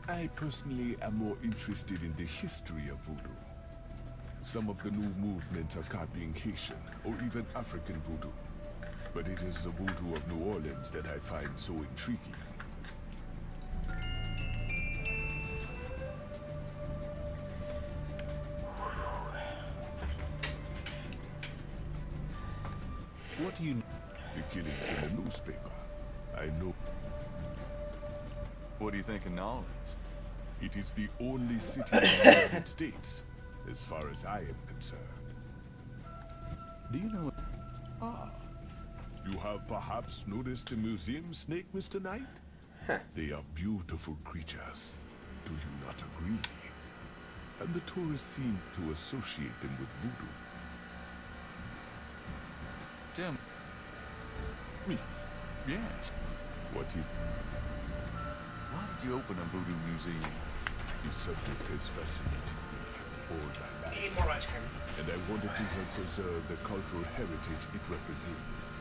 I personally am more interested in the history of voodoo. Some of the new movements are copying Haitian or even African voodoo, but it is the voodoo of New Orleans that I find so intriguing. What do you... The killings in the newspaper. I know. What do you think of New Orleans? It is the only city in the United States, as far as I am concerned. Do you know... Ah, you have perhaps noticed the museum snake, Mr. Knight? They are beautiful creatures. Do you not agree? And the tourists seem to associate them with voodoo. Tell Me? Yes. What is Why did you open a voodoo museum? the subject has fascinated me all my life. Need more ice cream. And I wanted to help preserve the cultural heritage it represents.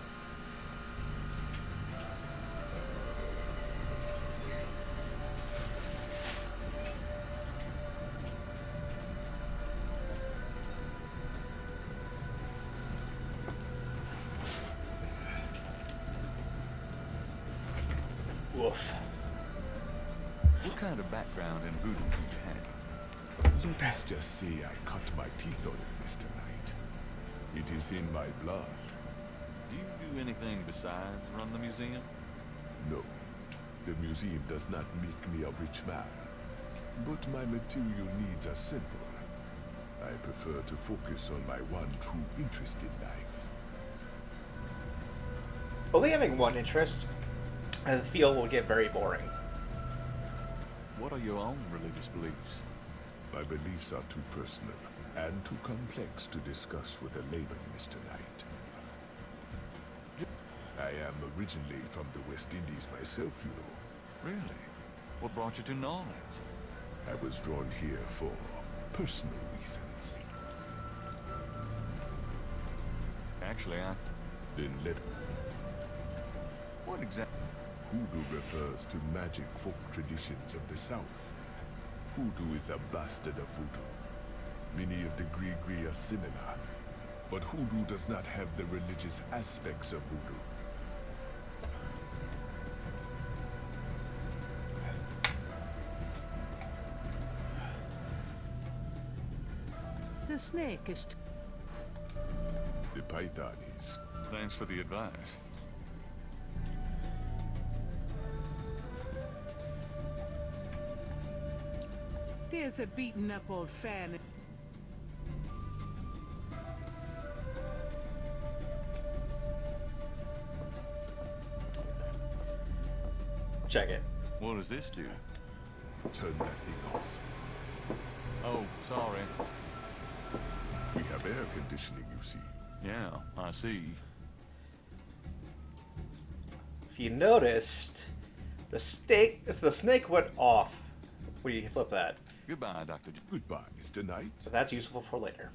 Woof. What kind of background in voodoo do you have? Let us just say I cut my teeth on it, Mr. Knight. It is in my blood. Do you do anything besides run the museum? No, the museum does not make me a rich man. But my material needs are simple. I prefer to focus on my one true interest in life. Only having one interest, I feel, will get very boring. What are your own religious beliefs? My beliefs are too personal and too complex to discuss with a layman, Mr. Knight. I am originally from the West Indies myself, you know. Really? What brought you to New Orleans? I was drawn here for personal reasons. Actually, Then let What exactly? Hoodoo refers to magic folk traditions of the South. Hoodoo is a bastard of voodoo. Many of the Gree are similar, but Hoodoo does not have the religious aspects of voodoo. The snake is... The python is. Thanks for the advice. There's a beaten up old fan. Check it. What What does this do? Turn that thing off. Oh, sorry. We have air conditioning, you see. Yeah, I see. If you noticed, the snake went off when you flip that. Goodbye, Dr. Goodbye, Mr. Knight. So that's useful for later.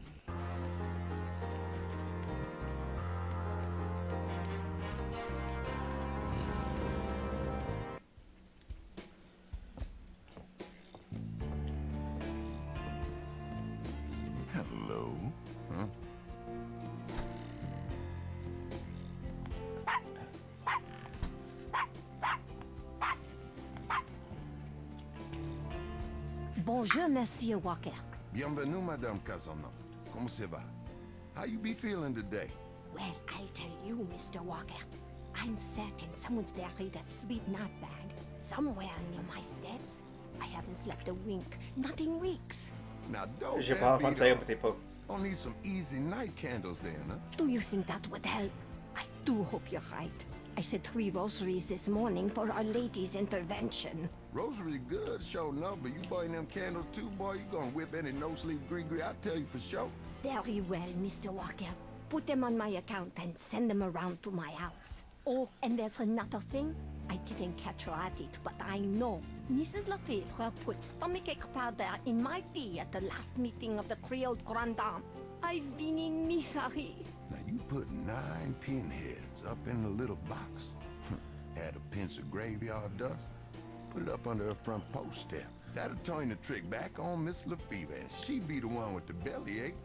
Hello. Huh? Bonjour, Monsieur Walker. Bienvenue, Madame Casanova. Comment ça va? How you be feeling today? Well, I'll tell you, Mr. Walker. I'm certain someone's buried a sleep knot bag somewhere near my steps. I haven't slept a wink, not in weeks. Now don't Je that parle beat français un all? petit peu. Don't need some easy night candles then, huh? Do you think that would help? I do hope you're right. I said 3 rosaries this morning for Our Lady's intervention. Rosary good, sure enough, but you burn them candles too, boy, you gonna whip any no-sleep gree-gree, I tell you for sure. Very well, Mr. Walker. Put them on my account and send them around to my house. Oh, and there's another thing. I didn't catch her at it, but I know. Mrs. Lefebvre put stomachache powder in my tea at the last meeting of the Creole Grand Dame. I've been in misery. Now you put 9 pinheads up in the little box. Add a pinch of graveyard dust. Put it up under her front post step. That'll turn the trick back on Miss Lefebvre, and she be the one with the bellyache.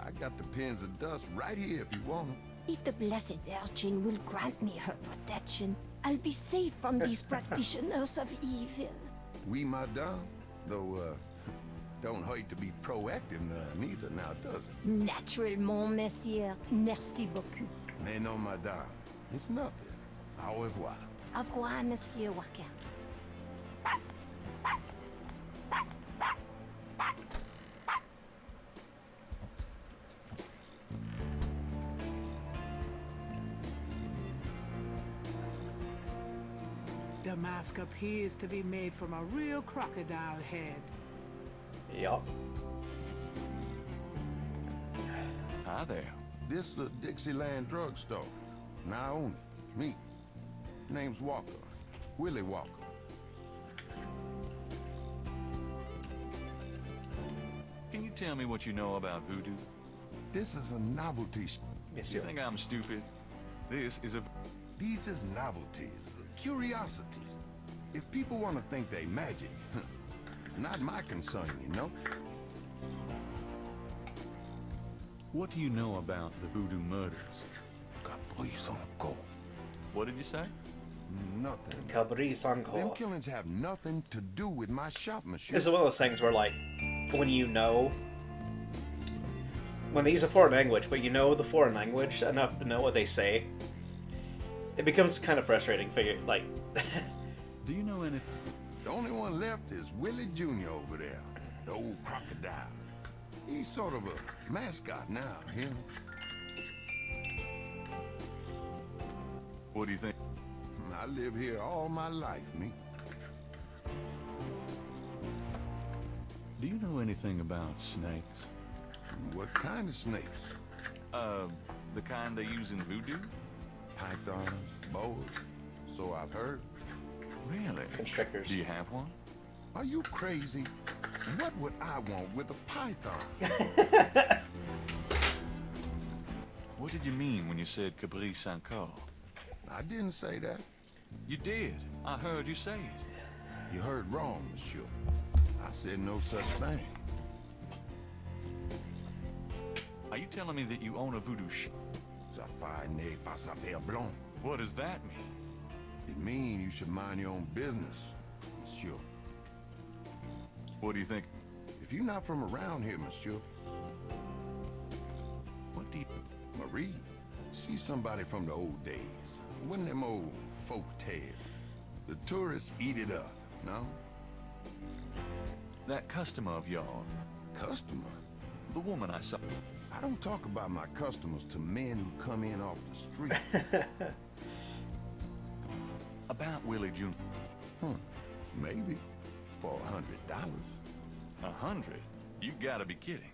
I got the pins of dust right here if you want them. If the Blessed Virgin will grant me her protection, I'll be safe from these practitioners of evil. Oui, madame. Though, don't hurt to be proactive neither now, does it? Naturellement, monsieur. Merci beaucoup. Mais non, madame. It's nothing. Au revoir. Au revoir, Monsieur Walker. The mask appears to be made from a real crocodile head. Yup. Hi there. This the Dixieland drugstore. Now I own it. Me. Name's Walker. Willie Walker. Can you tell me what you know about voodoo? This is a novelty. You think I'm stupid? This is a... These is novelties, curiosities. If people want to think they magic, it's not my concern, you know? What do you know about the voodoo murders? What did you say? Nothing. Cabri Them Sanko. killings have nothing to do with my shop, monsieur. This is one of those things where, like, when you know, when they use a foreign language, but you know the foreign language enough to know what they say, it becomes kind of frustrating. Figure like, Do you know anything? The only one left is Willie Jr. over there, the old crocodile. He's sort of a mascot now, you know? What do you think? I live here all my life, me. Do you know anything about snakes? What kind of snakes? The kind they use in voodoo? Pythons, boas, so I've heard. Really? Constrictors. Do you have one? Are you crazy? What would I want with a python? What did you mean when you said Cabri Sanko? I didn't say that. You did. I heard you say it. You heard wrong, monsieur. I said no such thing. Are you telling me that you own a voodoo shop? Ça n'est pas affaire blanc. What does that mean? It means you should mind your own business, monsieur. What do you think? If you're not from around here, monsieur. What do you... Marie, she's somebody from the old days. One of them old folk tales. The tourists eat it up, no? That customer of yours. Customer? The woman I saw. I don't talk about my customers to men who come in off the street. About Willie Jr. Maybe. For $100. 100? You gotta be kidding.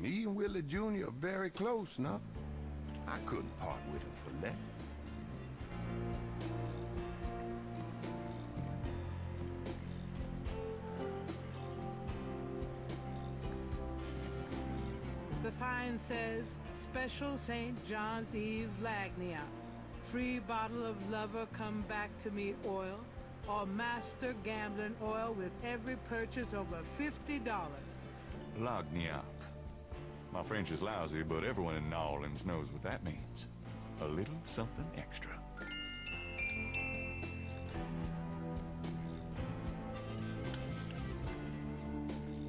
Me and Willie Jr. are very close now. I couldn't part with him for less. The sign says, Special St. John's Eve Lagnia. Free bottle of Lover Come Back to Me oil, or Master Gambling oil with every purchase over $50. Lagniappe. My French is lousy, but everyone in New Orleans knows what that means. A little something extra.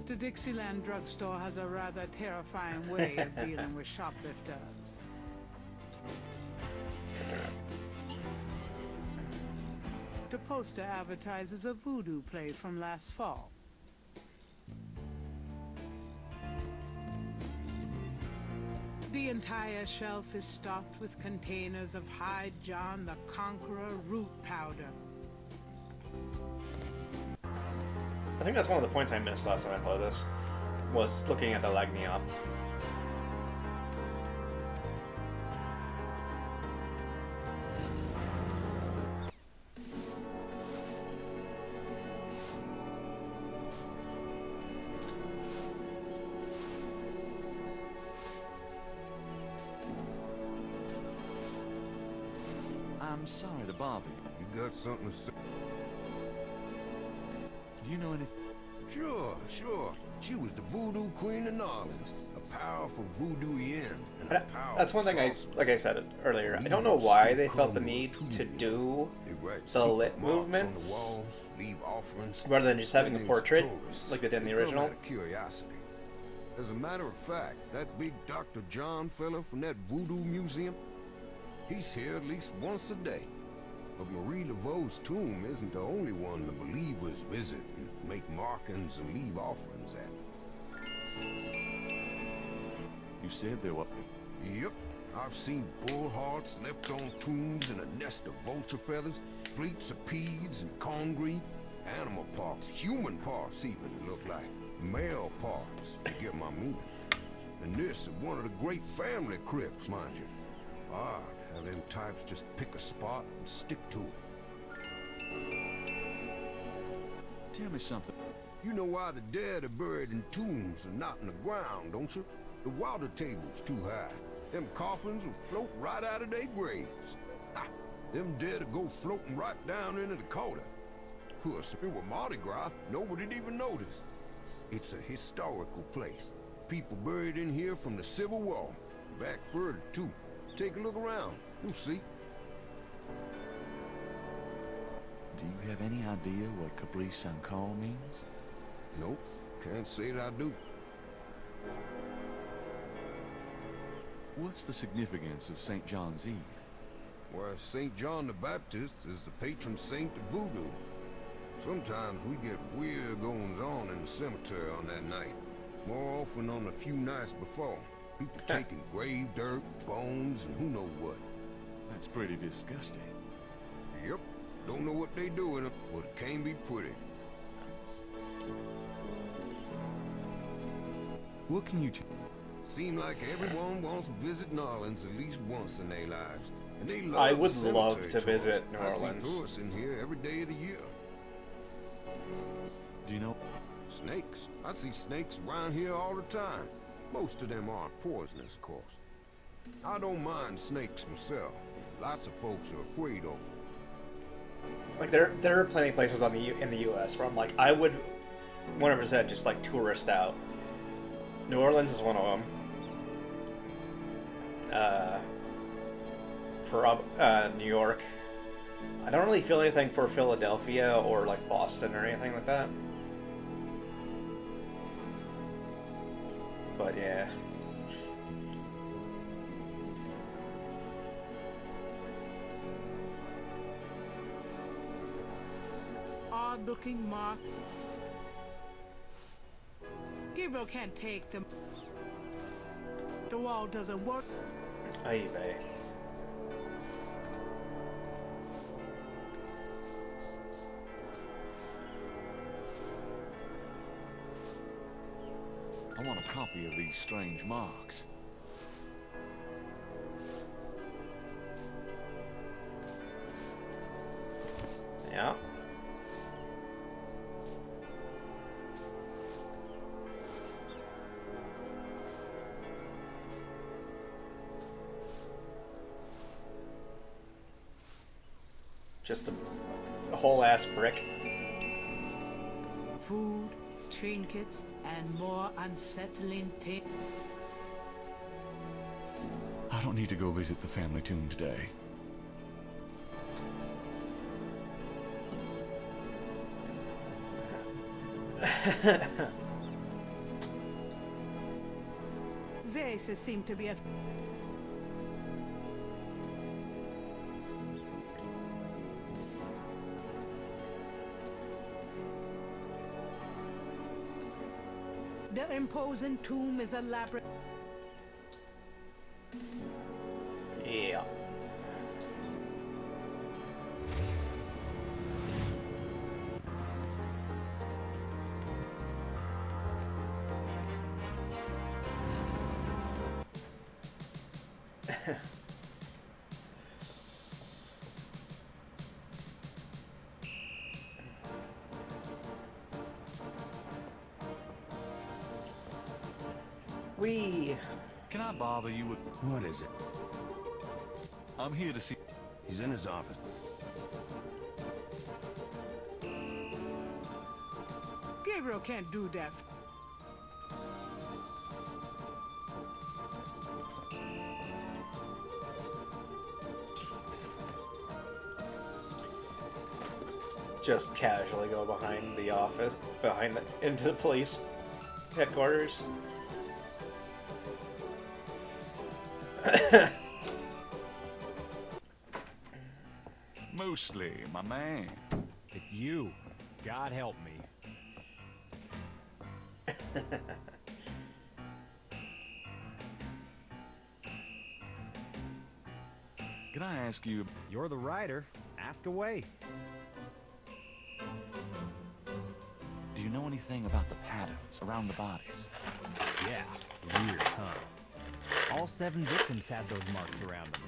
The Dixieland drugstore has a rather terrifying way of dealing with shoplifters. The poster advertises a voodoo play from last fall. The entire shelf is stocked with containers of High John the Conqueror root powder. I think that's one of the points I missed last time I played this, was looking at the Lagniappe. I'm sorry to bother you. You got something to say? Do you know anything? Sure. She was the voodoo queen of New Orleans. A powerful voodooian. That's one thing like I said earlier. I don't know why they felt the need to do the lit movements rather than just having a portrait like they did in the original. Curiosity. As a matter of fact, that big Dr. John fella from that voodoo museum, he's here at least once a day. But Marie Laveau's tomb isn't the only one the believers visit and make markings and leave offerings at. You said there were... Yep. I've seen bull hearts left on tombs and a nest of vulture feathers, plates of peas and corn green, animal parts, human parts even, it look like. Male parts, you get my meaning. And this is one of the great family crypts, mind you. Odd how them types just pick a spot and stick to it. Tell me something. You know why the dead are buried in tombs and not in the ground, don't you? The water table's too high. Them coffins will float right out of their graves. Ha! Them dead will go floating right down into the Dakota. Of course, if it were Mardi Gras, nobody'd even notice. It's a historical place. People buried in here from the Civil War. Back further, too. Take a look around. You'll see. Do you have any idea what Capri San Call means? Nope. Can't say that I do. What's the significance of St. John's Eve? Well, St. John the Baptist is the patron saint of voodoo. Sometimes we get weird goings-on in the cemetery on that night. More often on a few nights before. People taking grave dirt, bones, and who knows what. That's pretty disgusting. Yep. Don't know what they do in it, but it can be pretty. What can you... Seem like everyone wants to visit New Orleans at least once in their lives. And they love I would the love cemetery to tours. visit New I Orleans. see tourists in here every day of the year. Do you know... Snakes. I see snakes around here all the time. Most of them aren't poisonous, of course. I don't mind snakes myself. Lots of folks are afraid of them. Like there are plenty of places in the U.S. where I'm like, I would 100% just like tourist out. New Orleans is one of them. New York. I don't really feel anything for Philadelphia or like Boston or anything like that. But yeah. Odd-looking mark. Gabriel can't take them. The wall doesn't work. Ay, vey. I want a copy of these strange marks. Yeah. Just a whole ass brick. Food, trinkets, and more unsettling tales. I don't need to go visit the family tomb today. Vases seem to be a... The imposing tomb is elaborate. Yeah. Can I bother you with... What is it? I'm here to see... He's in his office. Gabriel can't do that. Just casually go behind the office, into the police headquarters. Mostly, my man. It's you. God help me. Can I ask you... You're the writer. Ask away. Do you know anything about the patterns around the bodies? Yeah, weird, huh? All 7 victims had those marks around them.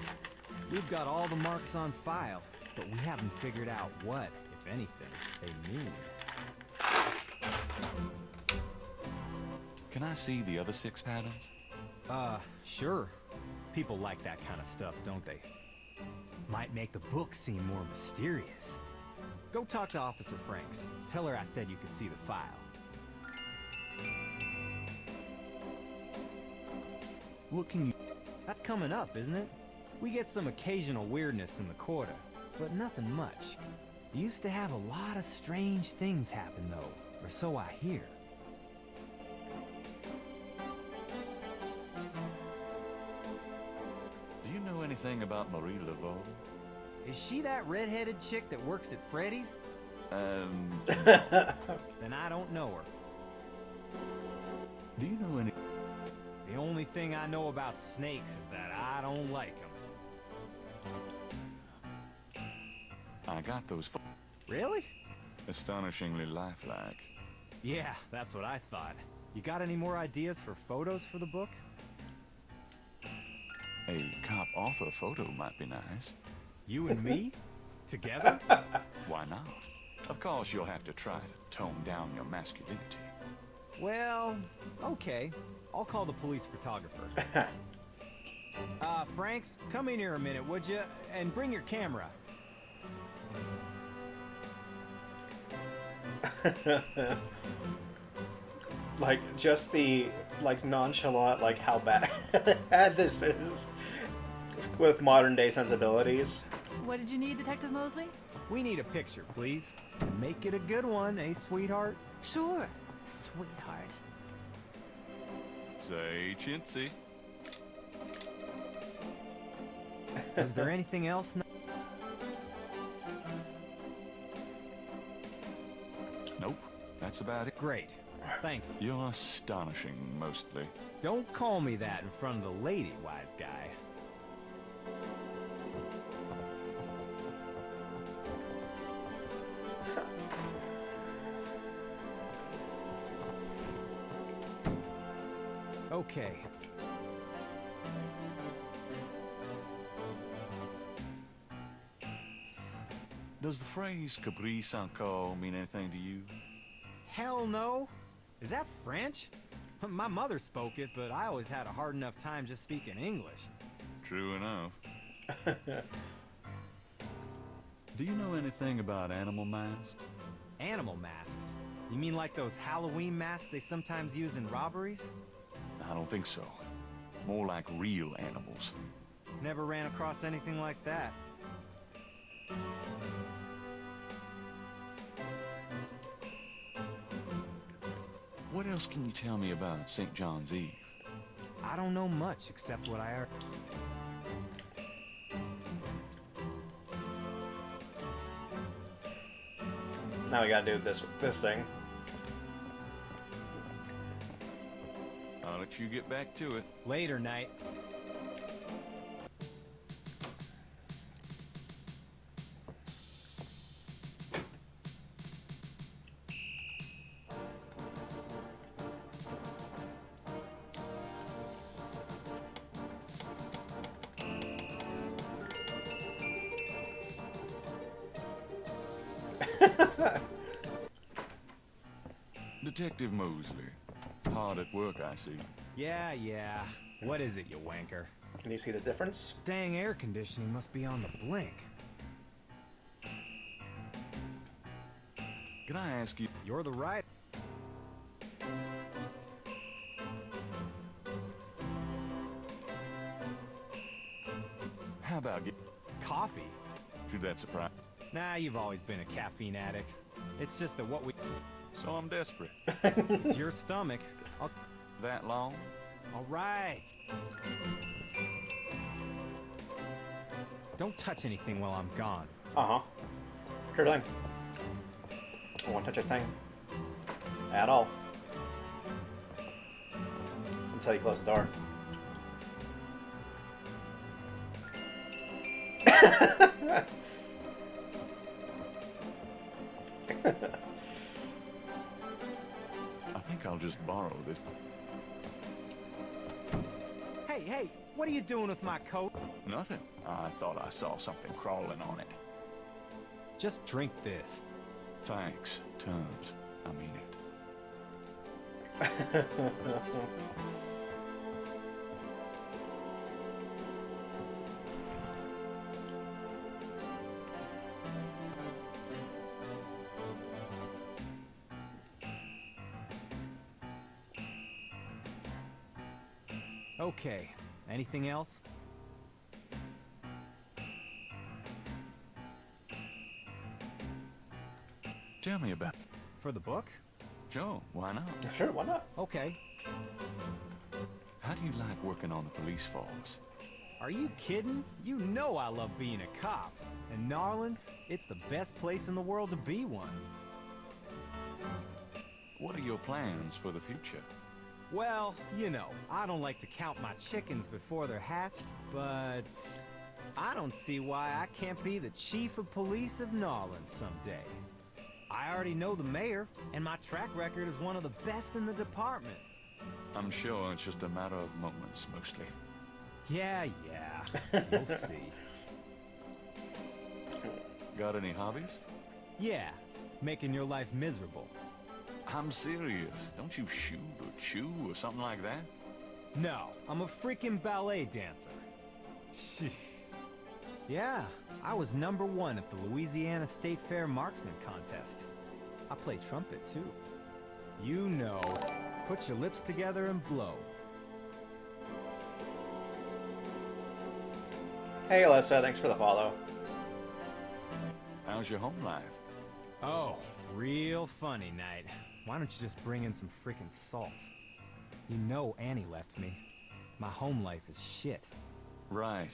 We've got all the marks on file, but we haven't figured out what, if anything, they mean. Can I see the other 6 patterns? Sure. People like that kind of stuff, don't they? Might make the book seem more mysterious. Go talk to Officer Franks. Tell her I said you could see the file. What can you... That's coming up, isn't it? We get some occasional weirdness in the quarter, but nothing much. Used to have a lot of strange things happen, though, or so I hear. Do you know anything about Marie Laveau? Is she that red-headed chick that works at Freddy's? Then I don't know her. Do you know any... The only thing I know about snakes is that I don't like them. I got those... Really? Astonishingly lifelike. Yeah, that's what I thought. You got any more ideas for photos for the book? A cop author photo might be nice. You and me? Together? Why not? Of course you'll have to try to tone down your masculinity. Well, okay. I'll call the police photographer. Franks, come in here a minute, would you? And bring your camera. Like, just the, like, nonchalant, like, how bad this is with modern day sensibilities. What did you need, Detective Mosley? We need a picture, please. Make it a good one, eh, sweetheart? Sure, sweetheart. Say chintzy. Is there anything else? Nope, that's about it. Great. Thank you. You're astonishing, mostly. Don't call me that in front of the lady, wise guy. Okay. Does the phrase caprice encore mean anything to you? Hell no. Is that French? My mother spoke it, but I always had a hard enough time just speaking English. True enough. Do you know anything about animal masks? Animal masks? You mean like those Halloween masks they sometimes use in robberies? I don't think so. More like real animals. Never ran across anything like that. What else can you tell me about St. John's Eve? I don't know much except what I heard. Now we gotta do this thing. I'll let you get back to it. Later, Knight. Detective Mosley. Hard at work, I see. Yeah. What is it, you wanker? Can you see the difference? Dang air conditioning must be on the blink. Can I ask you? You're the right. How about coffee? Should that surprise? Nah, you've always been a caffeine addict. It's just that what we... So I'm desperate. It's your stomach. That long? All right. Don't touch anything while I'm gone. Uh-huh. Sure thing. I won't touch a thing. At all. Until you close the door. I think I'll just borrow this. Hey, what are you doing with my coat? Nothing. I thought I saw something crawling on it. Just drink this. Thanks. Tons. I mean it. Okay. Anything else? Tell me about For the book? Joe, why not? Sure, why not? Okay. How do you like working on the police force? Are you kidding? You know I love being a cop. And Narlands, it's the best place in the world to be one. What are your plans for the future? Well, you know, I don't like to count my chickens before they're hatched, but I don't see why I can't be the chief of police of Narlands someday. I already know the mayor, and my track record is one of the best in the department. I'm sure it's just a matter of moments, mostly. Yeah. You'll see. Got any hobbies? Yeah, making your life miserable. I'm serious. Don't you shoot or chew or something like that? No, I'm a freaking ballet dancer. Yeah, I was #1 at the Louisiana State Fair Marksman Contest. I play trumpet, too. You know, put your lips together and blow. Hey, Alyssa, thanks for the follow. How's your home life? Oh, real funny, Knight. Why don't you just bring in some freaking salt? You know Annie left me. My home life is shit. Right.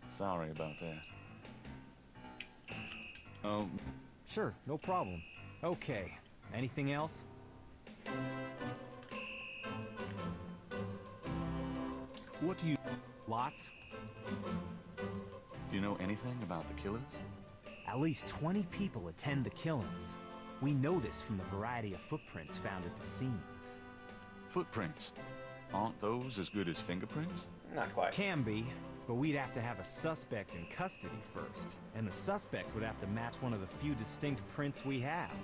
Sorry about that. Oh. Sure, no problem. Okay, anything else? What do you... Lots. Do you know anything about the killers? At least 20 people attend the killings. We know this from the variety of footprints found at the scenes. Footprints? Aren't those as good as fingerprints? Not quite. Can be, but we'd have to have a suspect in custody first. And the suspect would have to match one of the few distinct prints we have.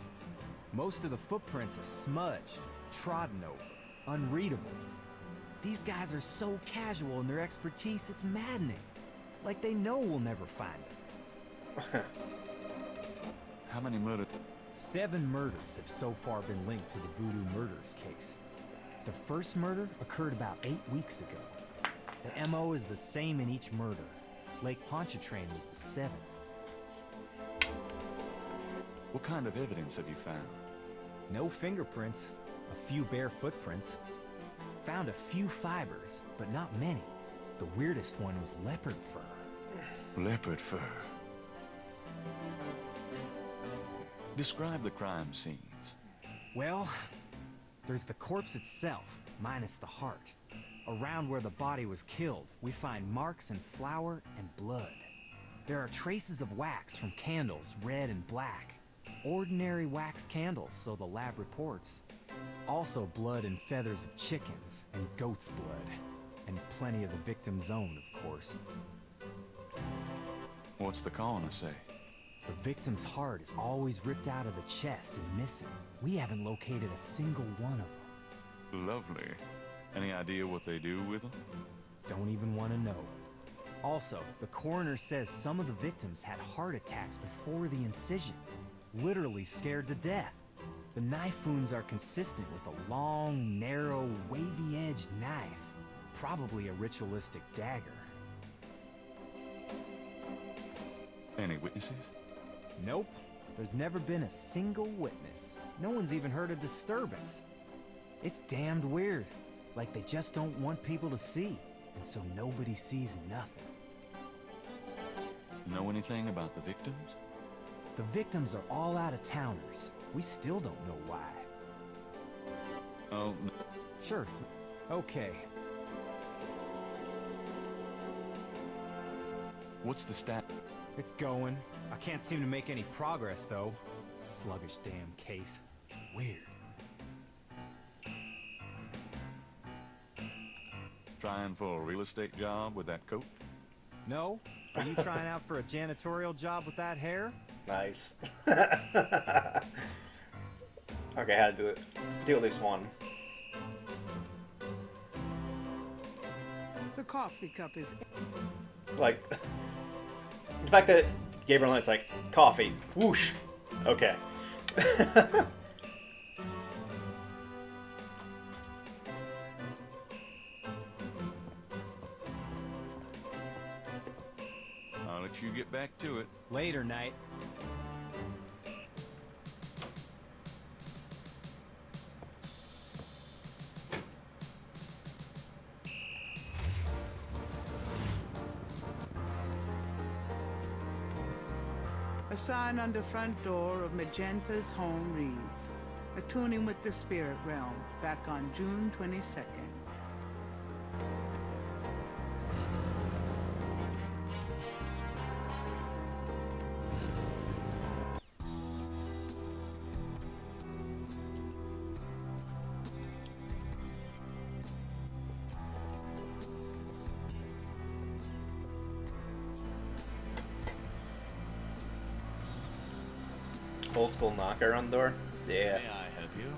Most of the footprints are smudged, trodden over, unreadable. These guys are so casual in their expertise, it's maddening. Like they know we'll never find them. How many murders? 7 murders have so far been linked to the Voodoo murders case. The first murder occurred about 8 weeks ago. The MO is the same in each murder. Lake Pontchartrain was the 7th. What kind of evidence have you found? No fingerprints, a few bare footprints. Found a few fibers, but not many. The weirdest one was leopard fur. Leopard fur. Describe the crime scenes. Well, there's the corpse itself, minus the heart. Around where the body was killed, we find marks and flour and blood. There are traces of wax from candles, red and black. Ordinary wax candles, so the lab reports. Also blood and feathers of chickens, and goat's blood. And plenty of the victim's own, of course. What's the coroner say? The victim's heart is always ripped out of the chest and missing. We haven't located a single one of them. Lovely. Any idea what they do with them? Don't even want to know. Also, the coroner says some of the victims had heart attacks before the incision. Literally scared to death. The knife wounds are consistent with a long, narrow, wavy-edged knife. Probably a ritualistic dagger. Any witnesses? Nope. There's never been a single witness. No one's even heard a disturbance. It's damned weird. Like they just don't want people to see. And so nobody sees nothing. Know anything about the victims? The victims are all out-of-towners. We still don't know why. Oh, no. Sure. Okay. What's the stat? It's going. I can't seem to make any progress, though. Sluggish damn case. It's weird. Trying for a real estate job with that coat? No? Are you trying out for a janitorial job with that hair? Nice. Okay, how to do it. Do at least one. The coffee cup is... Like, the fact that Gabriel Knight's like, coffee, whoosh. Okay. I'll let you get back to it. Later, Knight. A sign on the front door of Magenta's home reads, "Attuning with the Spirit Realm, back on June 22nd. Old school knocker on the door? Yeah. May I help you?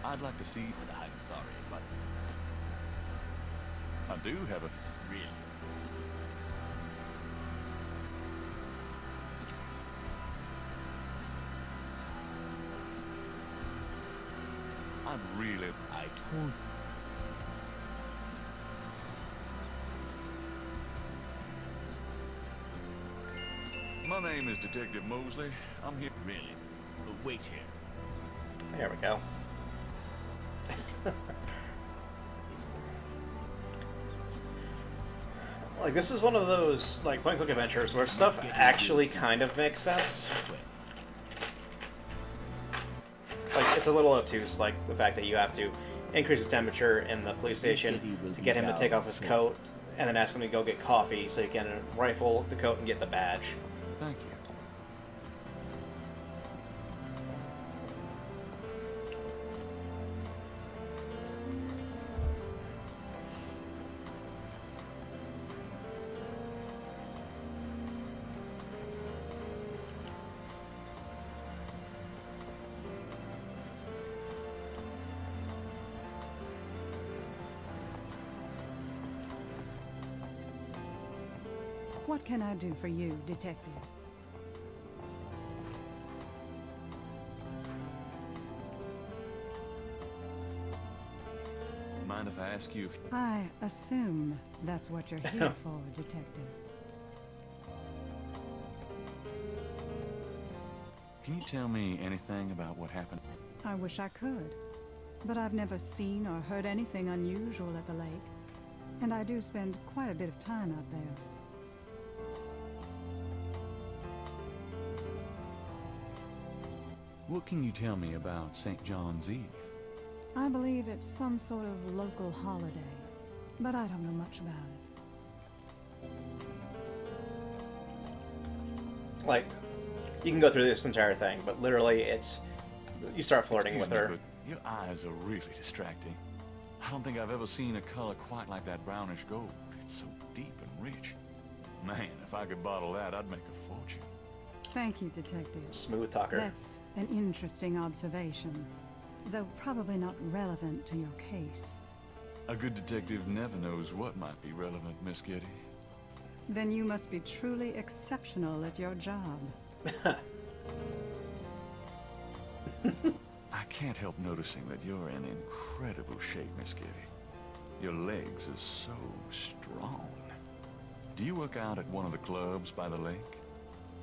I'd like to see... I'm sorry, but I do have a... really, I'd really... I told My name is Detective Mosley. I'm here... really. Wait here. There we go. Like, this is one of those, like, point-click adventures where stuff actually kind of makes sense. Like, it's a little obtuse, like the fact that you have to increase the temperature in the police station to get him to take off his coat, and then ask him to go get coffee so you can rifle the coat and get the badge. Thank you. What can I do for you, Detective? Mind if I ask you if... I assume that's what you're here for, Detective. Can you tell me anything about what happened? I wish I could, but I've never seen or heard anything unusual at the lake, and I do spend quite a bit of time out there. What can you tell me about St. John's Eve? I believe it's some sort of local holiday, but I don't know much about it. Like, you can go through this entire thing, but literally it's... You start flirting with her. But your eyes are really distracting. I don't think I've ever seen a color quite like that brownish gold. It's so deep and rich. Man, if I could bottle that, I'd make a fortune. Thank you, Detective. Smooth talker. That's an interesting observation, though probably not relevant to your case. A good detective never knows what might be relevant, Miss Getty. Then you must be truly exceptional at your job. I can't help noticing that you're in incredible shape, Miss Getty. Your legs are so strong. Do you work out at one of the clubs by the lake?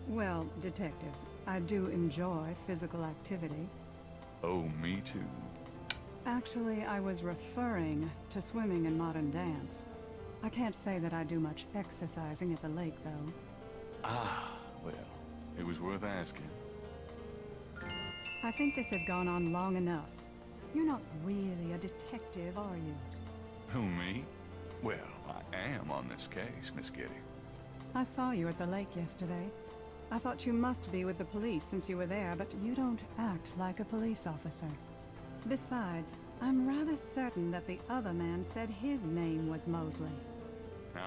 Well, Detective, I do enjoy physical activity. Oh, me too. Actually, I was referring to swimming and modern dance. I can't say that I do much exercising at the lake, though. Ah, well, it was worth asking. I think this has gone on long enough. You're not really a detective, are you? Who, me? Well, I am on this case, Miss Getty. I saw you at the lake yesterday. I thought you must be with the police since you were there, but you don't act like a police officer. Besides, I'm rather certain that the other man said his name was Mosley.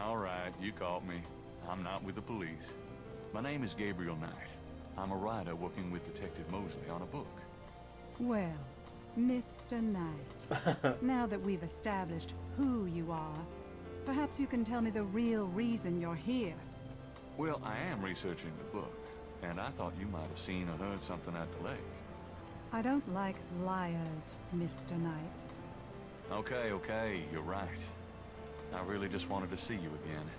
All right, you caught me. I'm not with the police. My name is Gabriel Knight. I'm a writer working with Detective Mosley on a book. Well, Mr. Knight, now that we've established who you are, perhaps you can tell me the real reason you're here. Well, I am researching the book, and I thought you might have seen or heard something at the lake. I don't like liars, Mr. Knight. Okay, you're right. I really just wanted to see you again.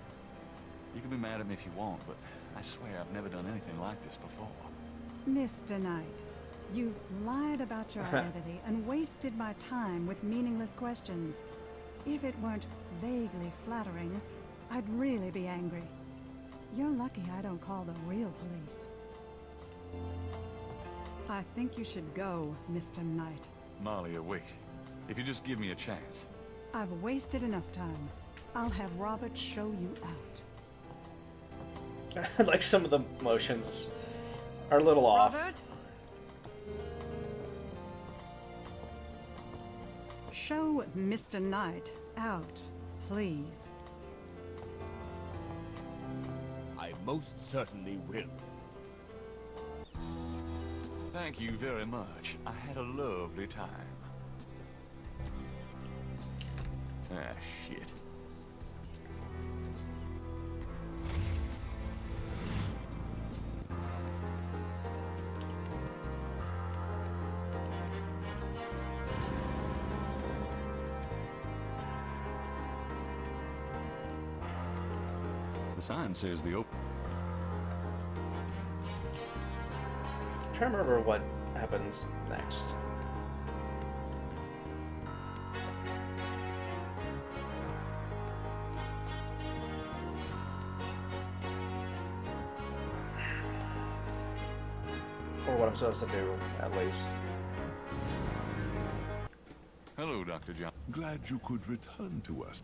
You can be mad at me if you want, but I swear I've never done anything like this before. Mr. Knight, you've lied about your identity and wasted my time with meaningless questions. If it weren't vaguely flattering, I'd really be angry. You're lucky I don't call the real police. I think you should go, Mr. Knight. Malia, wait. If you just give me a chance. I've wasted enough time. I'll have Robert show you out. Like, some of the motions are a little off. Robert? Show Mr. Knight out, please. I most certainly will. Thank you very much. I had a lovely time. Ah, shit. The sign says the open. I'm trying to remember what happens next. Or what I'm supposed to do, at least. Hello, Dr. John. Glad you could return to us.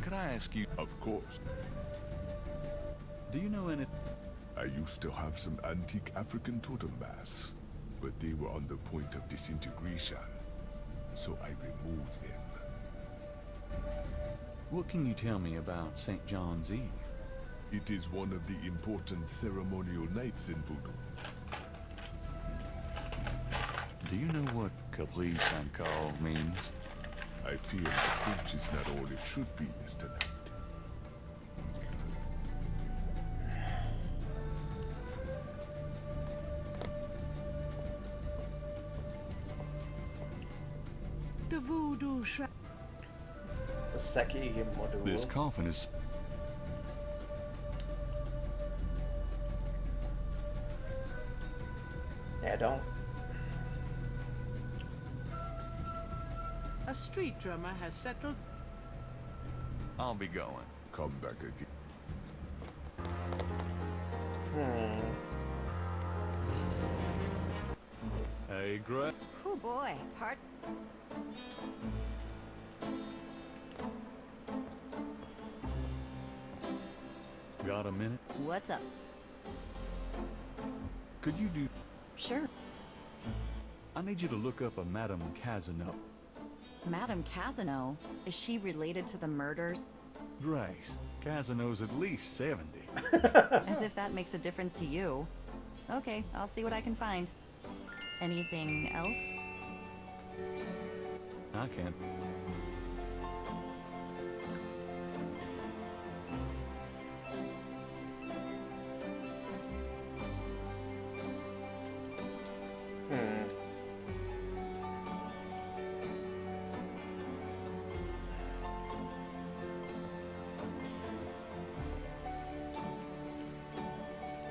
Could I ask you? Of course. Do you know any? I used to have some antique African totem masks, but they were on the point of disintegration, so I removed them. What can you tell me about St. John's Eve? It is one of the important ceremonial nights in Voodoo. Do you know what Caprice and Carl means. I fear the fridge is not all it should be, Mr. Knight. The voodoo shrine. The Seki module. This coffin is... Yeah, don't. A street drummer has settled. I'll be going. Come back again. Hey, Greg. Oh boy, part. Got a minute? What's up? Could you do... Sure. I need you to look up a Madame Casino. Madame Casino? Is she related to the murders? Grace, Casino's at least 70. As if that makes a difference to you. Okay, I'll see what I can find. Anything else? I can't.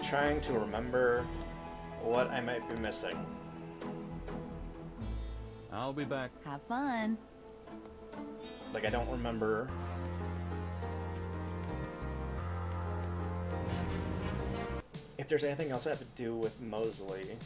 Trying to remember what I might be missing. I'll be back. Have fun. Like, I don't remember. If there's anything else I have to do with Mosley.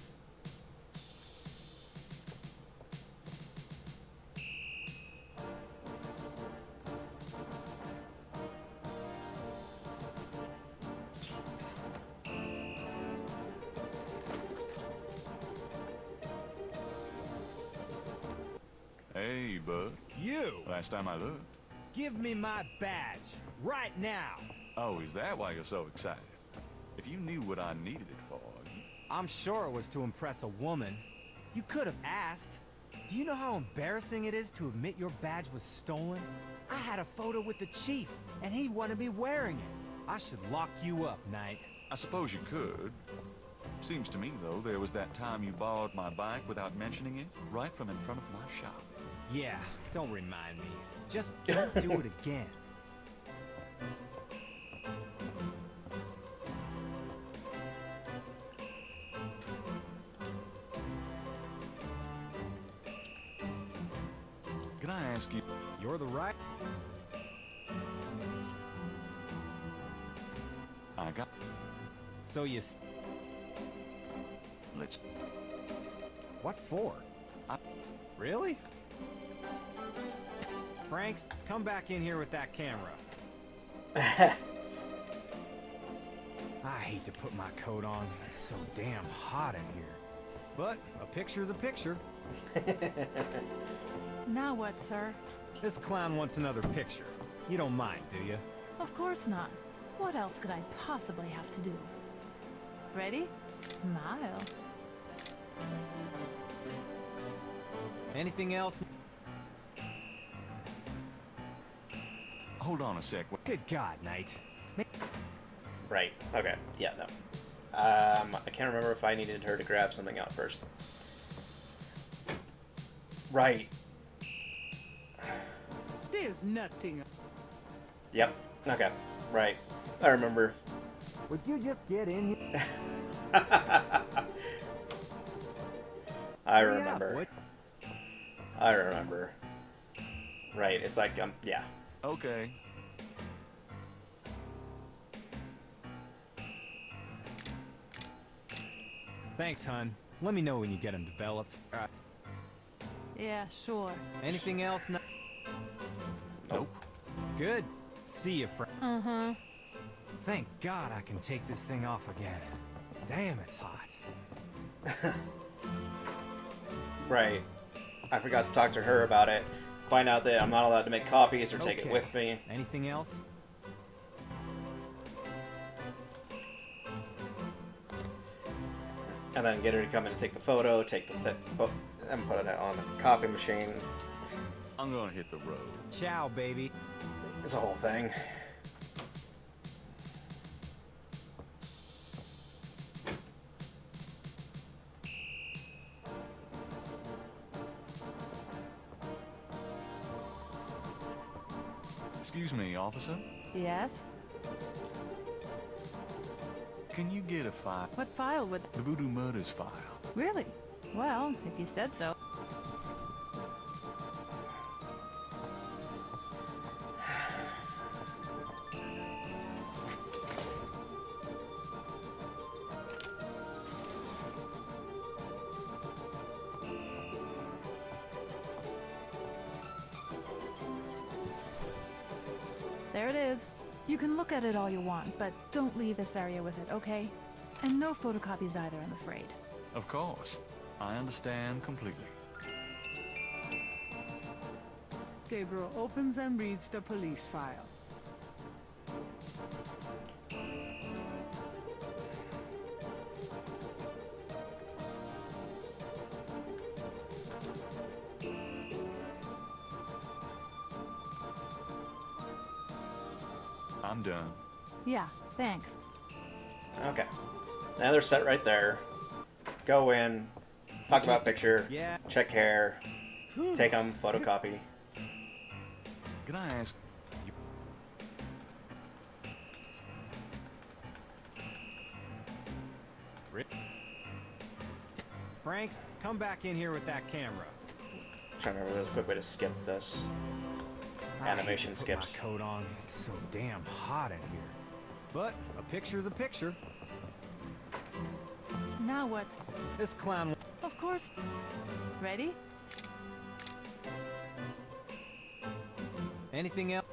Hey, bud. You! Last time I looked. Give me my badge. Right now. Oh, is that why you're so excited? If you knew what I needed it for... I'm sure it was to impress a woman. You could have asked. Do you know how embarrassing it is to admit your badge was stolen? I had a photo with the chief, and he wanted me wearing it. I should lock you up, Knight. I suppose you could. Seems to me, though, there was that time you borrowed my bike without mentioning it, right from in front of my shop. Yeah, don't remind me. Just don't do it again. Can I ask you... You're the right... I got... So you... Let's... What for? Really? Franks, come back in here with that camera. I hate to put my coat on. It's so damn hot in here. But a picture's a picture. Now what, sir? This clown wants another picture. You don't mind, do you? Of course not. What else could I possibly have to do? Ready? Smile. Anything else? Hold on a sec. Good God, Knight. Right. Okay. Yeah, no. I can't remember if I needed her to grab something out first. Right. There's nothing. Yep. Okay. Right. I remember. Would you just get in here? I remember. I remember. Right. It's like, yeah. Okay. Thanks, hon. Let me know when you get them developed. Yeah, sure. Anything else? Nope. Good. See you, friend. Uh-huh. Thank God I can take this thing off again. Damn, it's hot. Right. I forgot to talk to her about it. Find out that I'm not allowed to make copies or take it with me. Anything else? And then get her to come in and take the photo, take the and put it on the copy machine. I'm gonna hit the road. Ciao, baby. It's a whole thing. Excuse me, officer. Yes? Can you get a file? What file would... The Voodoo Murders file. Really? Well, if you said so. There it is. You can look at it all you want, but don't leave this area with it, okay? And no photocopies either, I'm afraid. Of course. I understand completely. Gabriel opens and reads the police file. I'm done. Yeah, thanks. Okay. Now they're set right there. Go in, talk about picture, Yeah. check hair, take them, photocopy. Can I ask you? Franks, come back in here with that camera. I'm trying to remember, there's a quick way to skip this. Animation I hate to skips. put my coat on. It's so damn hot in here. But a picture's a picture. Now what's... This clown. Of course. Ready? Anything else?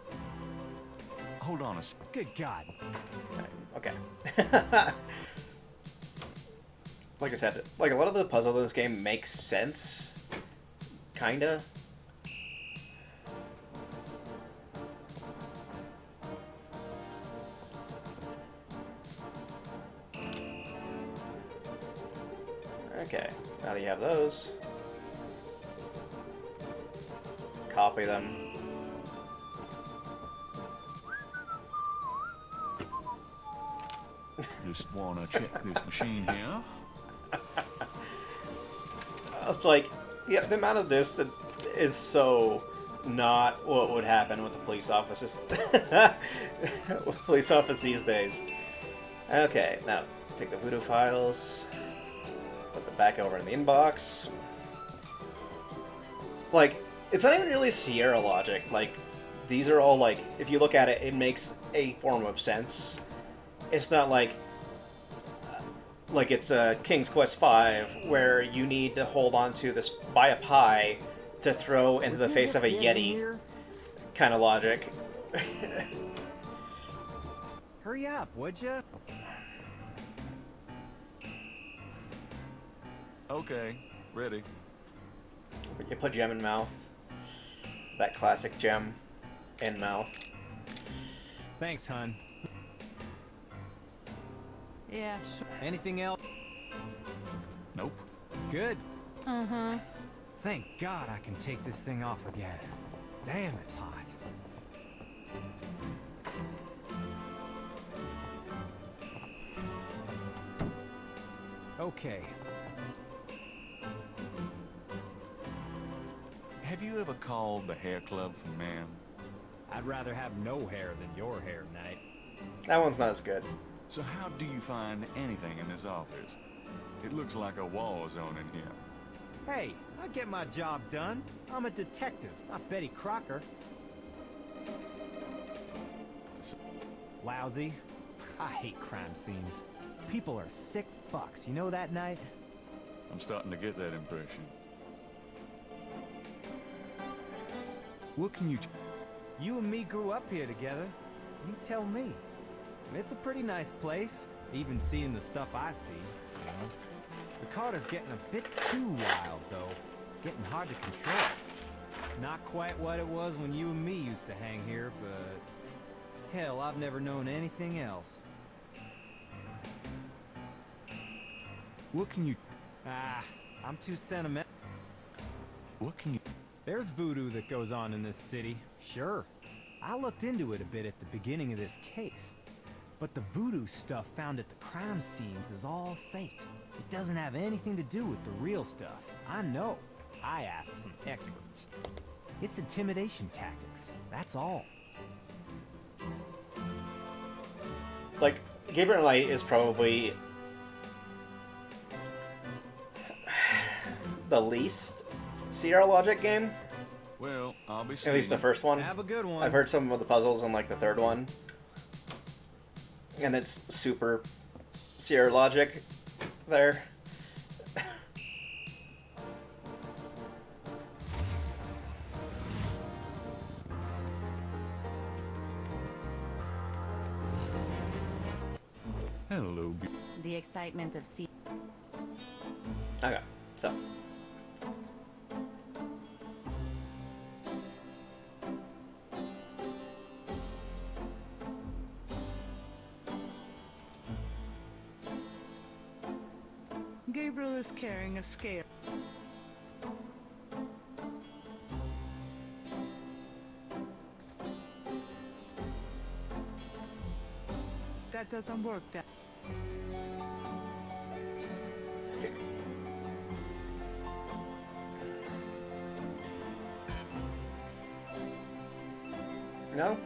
Hold on a Good God. Okay. Like I said, like a lot of the puzzle in this game makes sense. Kinda. Okay, now that you have those, copy them. Just wanna check this machine here. It's like, yeah, the amount of this that is so not what would happen with the police offices, with police office these days. Okay, now take the voodoo files, put them back over in the inbox. Like, it's not even really Sierra logic. Like, these are all like, if you look at it, it makes a form of sense. It's not like it's King's Quest V, where you need to hold on to this, buy a pie to throw into the face of a Yeti kind of logic. Hurry up, would ya? Okay, ready. You put gem in mouth. That classic gem in mouth. Thanks, hun. Yeah. Anything else? Nope. Good. Uh-huh. Thank God I can take this thing off again. Damn, it's hot. Okay. Have you ever called the hair club for men? I'd rather have no hair than your hair, Knight. That one's not as good. So how do you find anything in this office? It looks like a war zone in here. Hey, I get my job done. I'm a detective, not Betty Crocker. Lousy. I hate crime scenes. People are sick fucks, you know that, Knight? I'm starting to get that impression. What can you... You and me grew up here together. You tell me. It's a pretty nice place, even seeing the stuff I see, you know. The Carter's getting a bit too wild, though. Getting hard to control. Not quite what it was when you and me used to hang here, but... hell, I've never known anything else. What can you... Ah, I'm too sentimental. What can you... There's voodoo that goes on in this city, sure. I looked into it a bit at the beginning of this case. But the voodoo stuff found at the crime scenes is all fake. It doesn't have anything to do with the real stuff. I know. I asked some experts. It's intimidation tactics, that's all. Like, Gabriel Knight is probably the least Sierra Logic game. Well, I'll be At least the first one. Have a good one. I've heard some of the puzzles in like the third one. And it's super Sierra Logic there. Hello. The excitement of sea. Okay, so. Gabriel is carrying a scale. That doesn't work, Dad. No?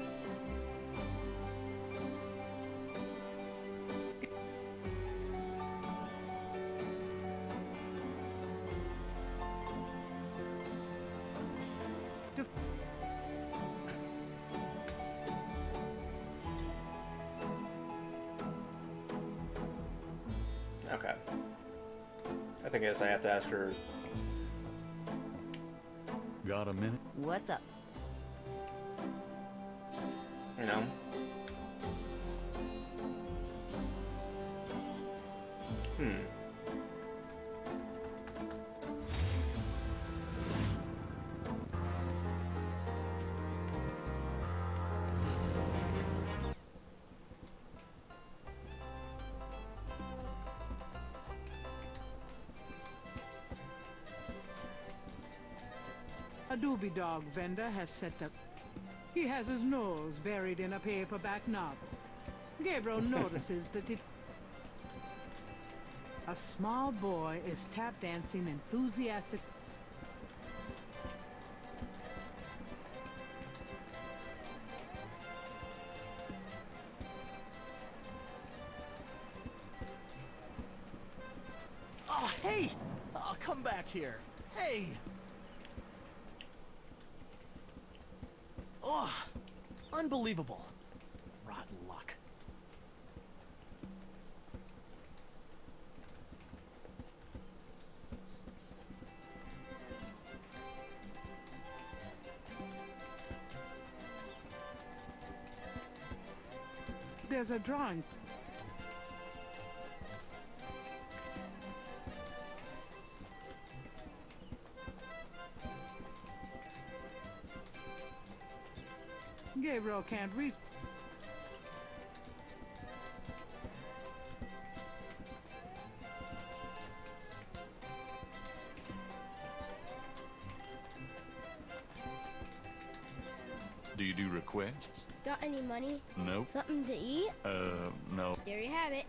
Okay. I think I guess I have to ask her. Got a minute? What's up? You know? A doobie dog vendor has set up. He has his nose buried in a paperback novel. Gabriel notices that it... A small boy is tap dancing enthusiastic. Oh, hey! Come back here. Hey! Oh, unbelievable. Rotten luck. There's a drawing. Gabriel can't reach. Do you do requests? Got any money? Nope. Something to eat? No. There you have it.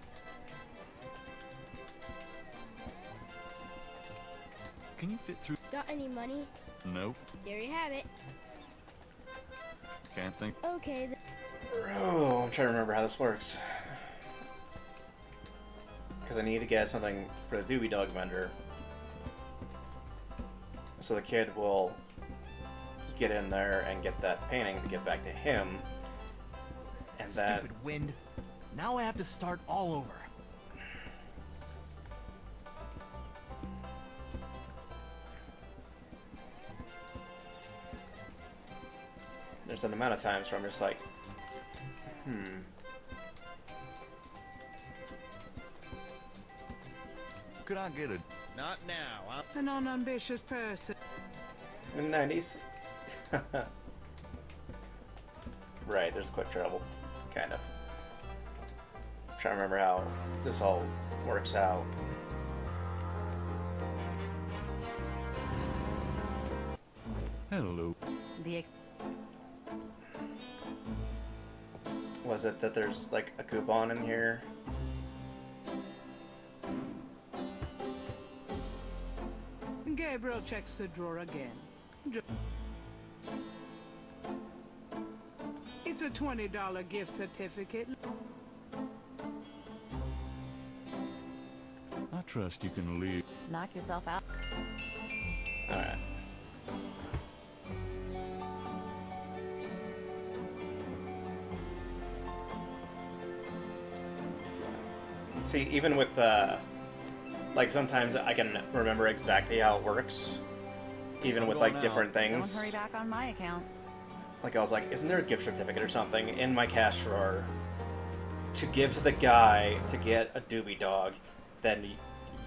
Can you fit through? Got any money? Nope. There you have it. Can't think. Okay. Oh, I'm trying to remember how this works. Because I need to get something for the doobie dog vendor. So the kid will get in there and get that painting to get back to him. And that... Stupid wind. Now I have to start all over. There's an amount of times where I'm just like, Could I get a... Not now. An unambitious person. in the 90s. Right, there's quick travel. Kind of. I'm trying to remember how this all works out. Hello. Was it that there's like a coupon in here? Gabriel checks the drawer again. It's a $20 gift certificate. I trust you can leave. Knock yourself out. Alright. See, even with like sometimes I can remember exactly how it works, even with like different things. Don't hurry back on my account. Like I was like, isn't there a gift certificate or something in my cash drawer to give to the guy to get a doobie dog? Then you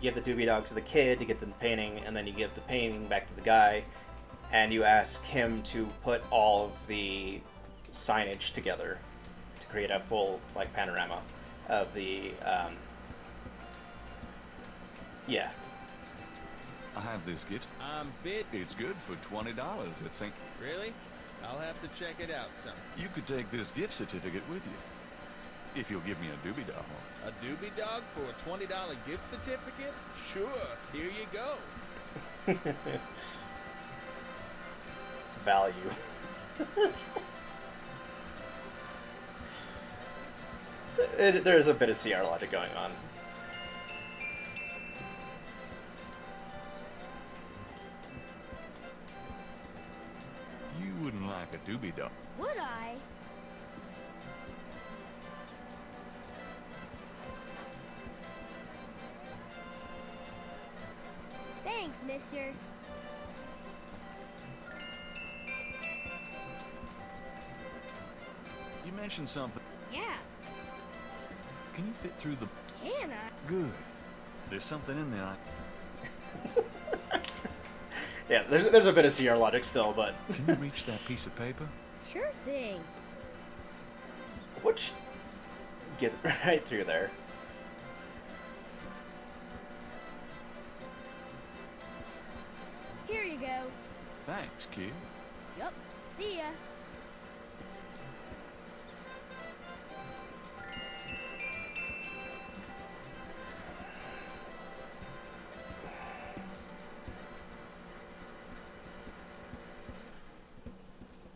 give the doobie dog to the kid to get the painting, and then you give the painting back to the guy, and you ask him to put all of the signage together to create a full like panorama of the yeah. I have this gift. I'm bid. It's good for $20 at St. Really? I'll have to check it out some. You could take this gift certificate with you, if you'll give me a doobie dog. A doobie dog for a $20 gift certificate? Sure, here you go. Value. There's a bit of CR logic going on. You wouldn't like a doobie dog. Would I? Thanks, mister. You mentioned something. Yeah. Can you fit through the... Can I? Good. There's something in there. Yeah, there's a bit of CR logic still, but... Can you reach that piece of paper? Sure thing. Which gets right through there. Here you go. Thanks, kid. Yup. See ya.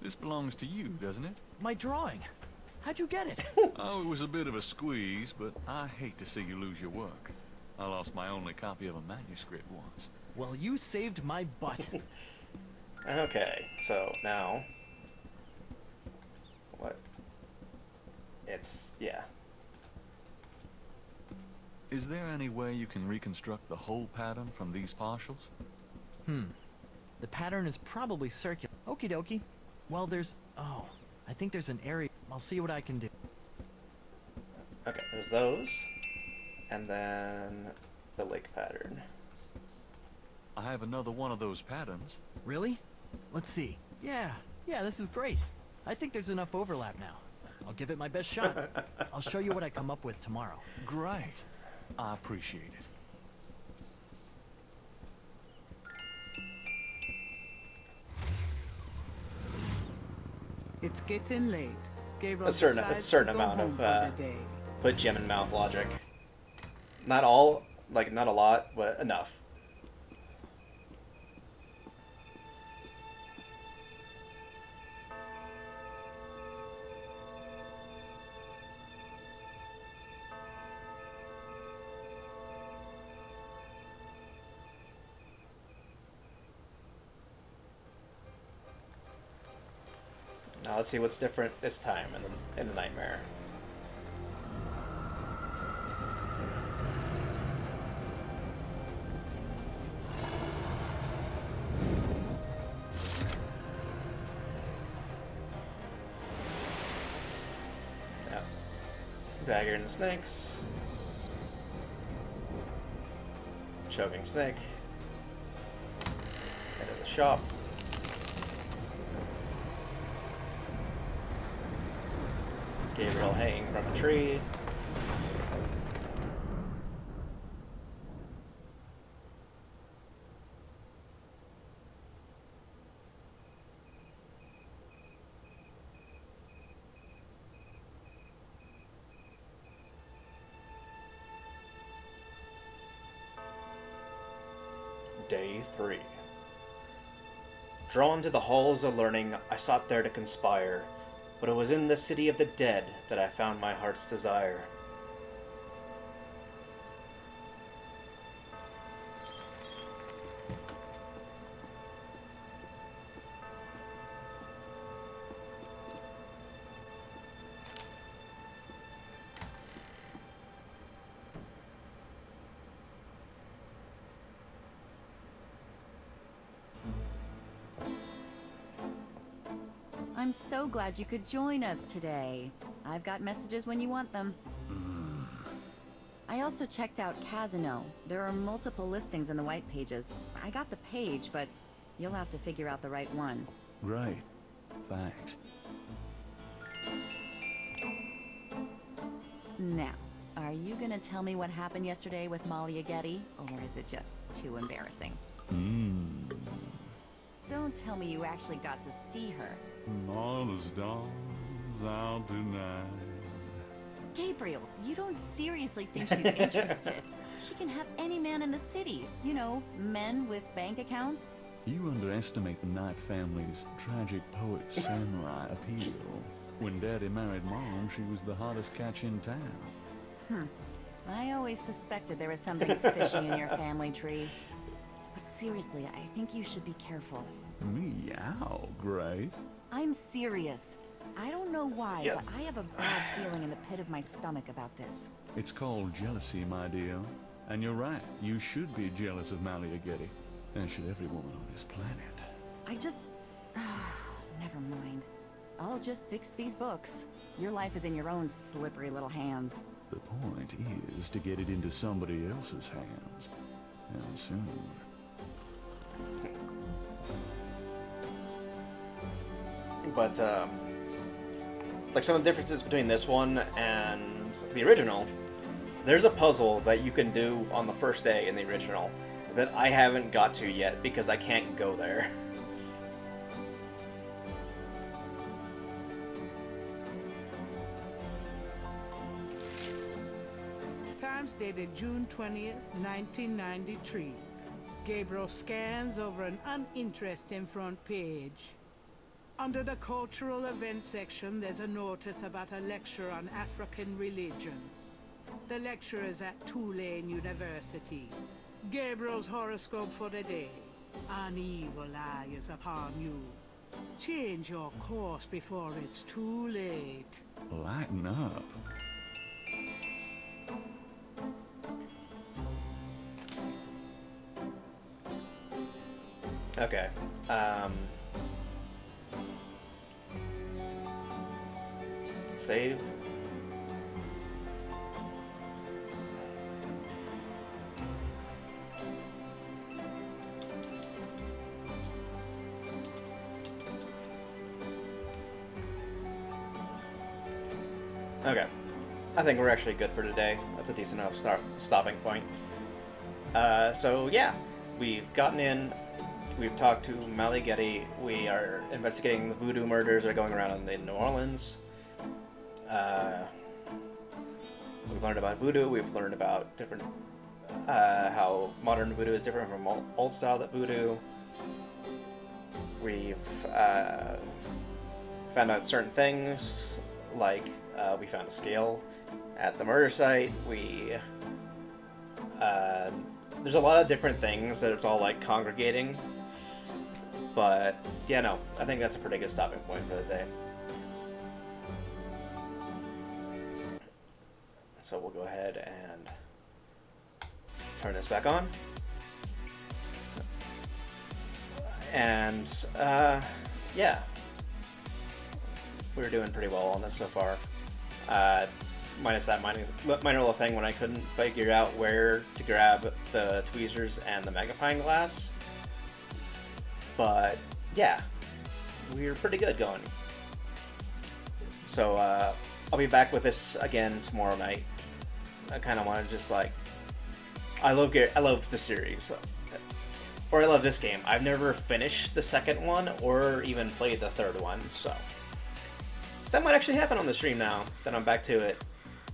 This belongs to you, doesn't it? My drawing. How'd you get it? Oh, it was a bit of a squeeze, but I hate to see you lose your work. I lost my only copy of a manuscript once. Well, you saved my butt. Okay, so now... What? It's... yeah. Is there any way you can reconstruct the whole pattern from these partials? The pattern is probably circular. Okie dokie. Well, there's... oh, I think there's an area. I'll see what I can do. Okay, there's those. And then... the lake pattern. I have another one of those patterns. Really? Let's see. Yeah, this is great. I think there's enough overlap now. I'll give it my best shot. I'll show you what I come up with tomorrow. Great. I appreciate it. It's getting late. Gabriel A certain decides to go amount home of for the day. put gem in mouth logic. Not all, like not a lot, but enough. Now let's see what's different this time in the nightmare. Yeah. Dagger and the snakes. Choking snake. Head of the shop. Gabriel hanging from a tree. 3. Drawn to the halls of learning, I sought there to conspire, but it was in the city of the dead that I found my heart's desire. I'm so glad you could join us today. I've got messages when you want them. I also checked out Casino. There are multiple listings in the white pages. I got the page, but you'll have to figure out the right one. Great. Thanks. Now, are you gonna tell me what happened yesterday with Malia Getty, or is it just too embarrassing? Don't tell me you actually got to see her. All the stars out tonight. Gabriel, you don't seriously think she's interested. She can have any man in the city. You know, men with bank accounts. You underestimate the Knight family's tragic poet samurai appeal. When Daddy married Mom, she was the hottest catch in town. I always suspected there was something fishy in your family tree. But seriously, I think you should be careful. Meow, Grace. I'm serious. I don't know why, but I have a bad feeling in the pit of my stomach about this. It's called jealousy, my dear. And you're right, you should be jealous of Malia Getty. And should every woman on this planet. I just... never mind. I'll just fix these books. Your life is in your own slippery little hands. The point is to get it into somebody else's hands. And soon. But, like some of the differences between this one and the original, there's a puzzle that you can do on the first day in the original that I haven't got to yet because I can't go there. Times dated June 20th, 1993. Gabriel scans over an uninteresting front page. Under the cultural events section, there's a notice about a lecture on African religions. The lecture is at Tulane University. Gabriel's horoscope for the day. An evil eye is upon you. Change your course before it's too late. Lighten up. Okay. Save. Okay. I think we're actually good for today. That's a decent enough stopping point. So yeah, we've gotten in. We've talked to Malia Getty. We are investigating the voodoo murders that are going around in New Orleans. We've learned about voodoo. We've learned about different how modern voodoo is different from old style voodoo. We've found out certain things, like we found a scale at the murder site. There's a lot of different things that it's all like congregating. But yeah, no, I think that's a pretty good stopping point for the day. So we'll go ahead and turn this back on. And yeah, we're doing pretty well on this so far. Minus that minor little thing when I couldn't figure out where to grab the tweezers and the magnifying glass. But yeah, we're pretty good going. So I'll be back with this again tomorrow night. I kind of want to just like, I love the series, or I love this game. I've never finished the second one or even played the third one, so that might actually happen on the stream now that I'm back to it,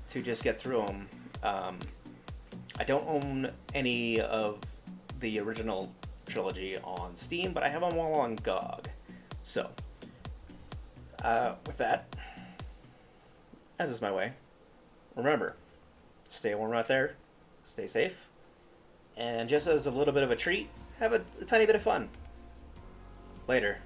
to just get through them. I don't own any of the original trilogy on Steam, but I have them all on GOG. So, with that, as is my way, remember, stay warm out there, stay safe, and just as a little bit of a treat, have a tiny bit of fun. Later.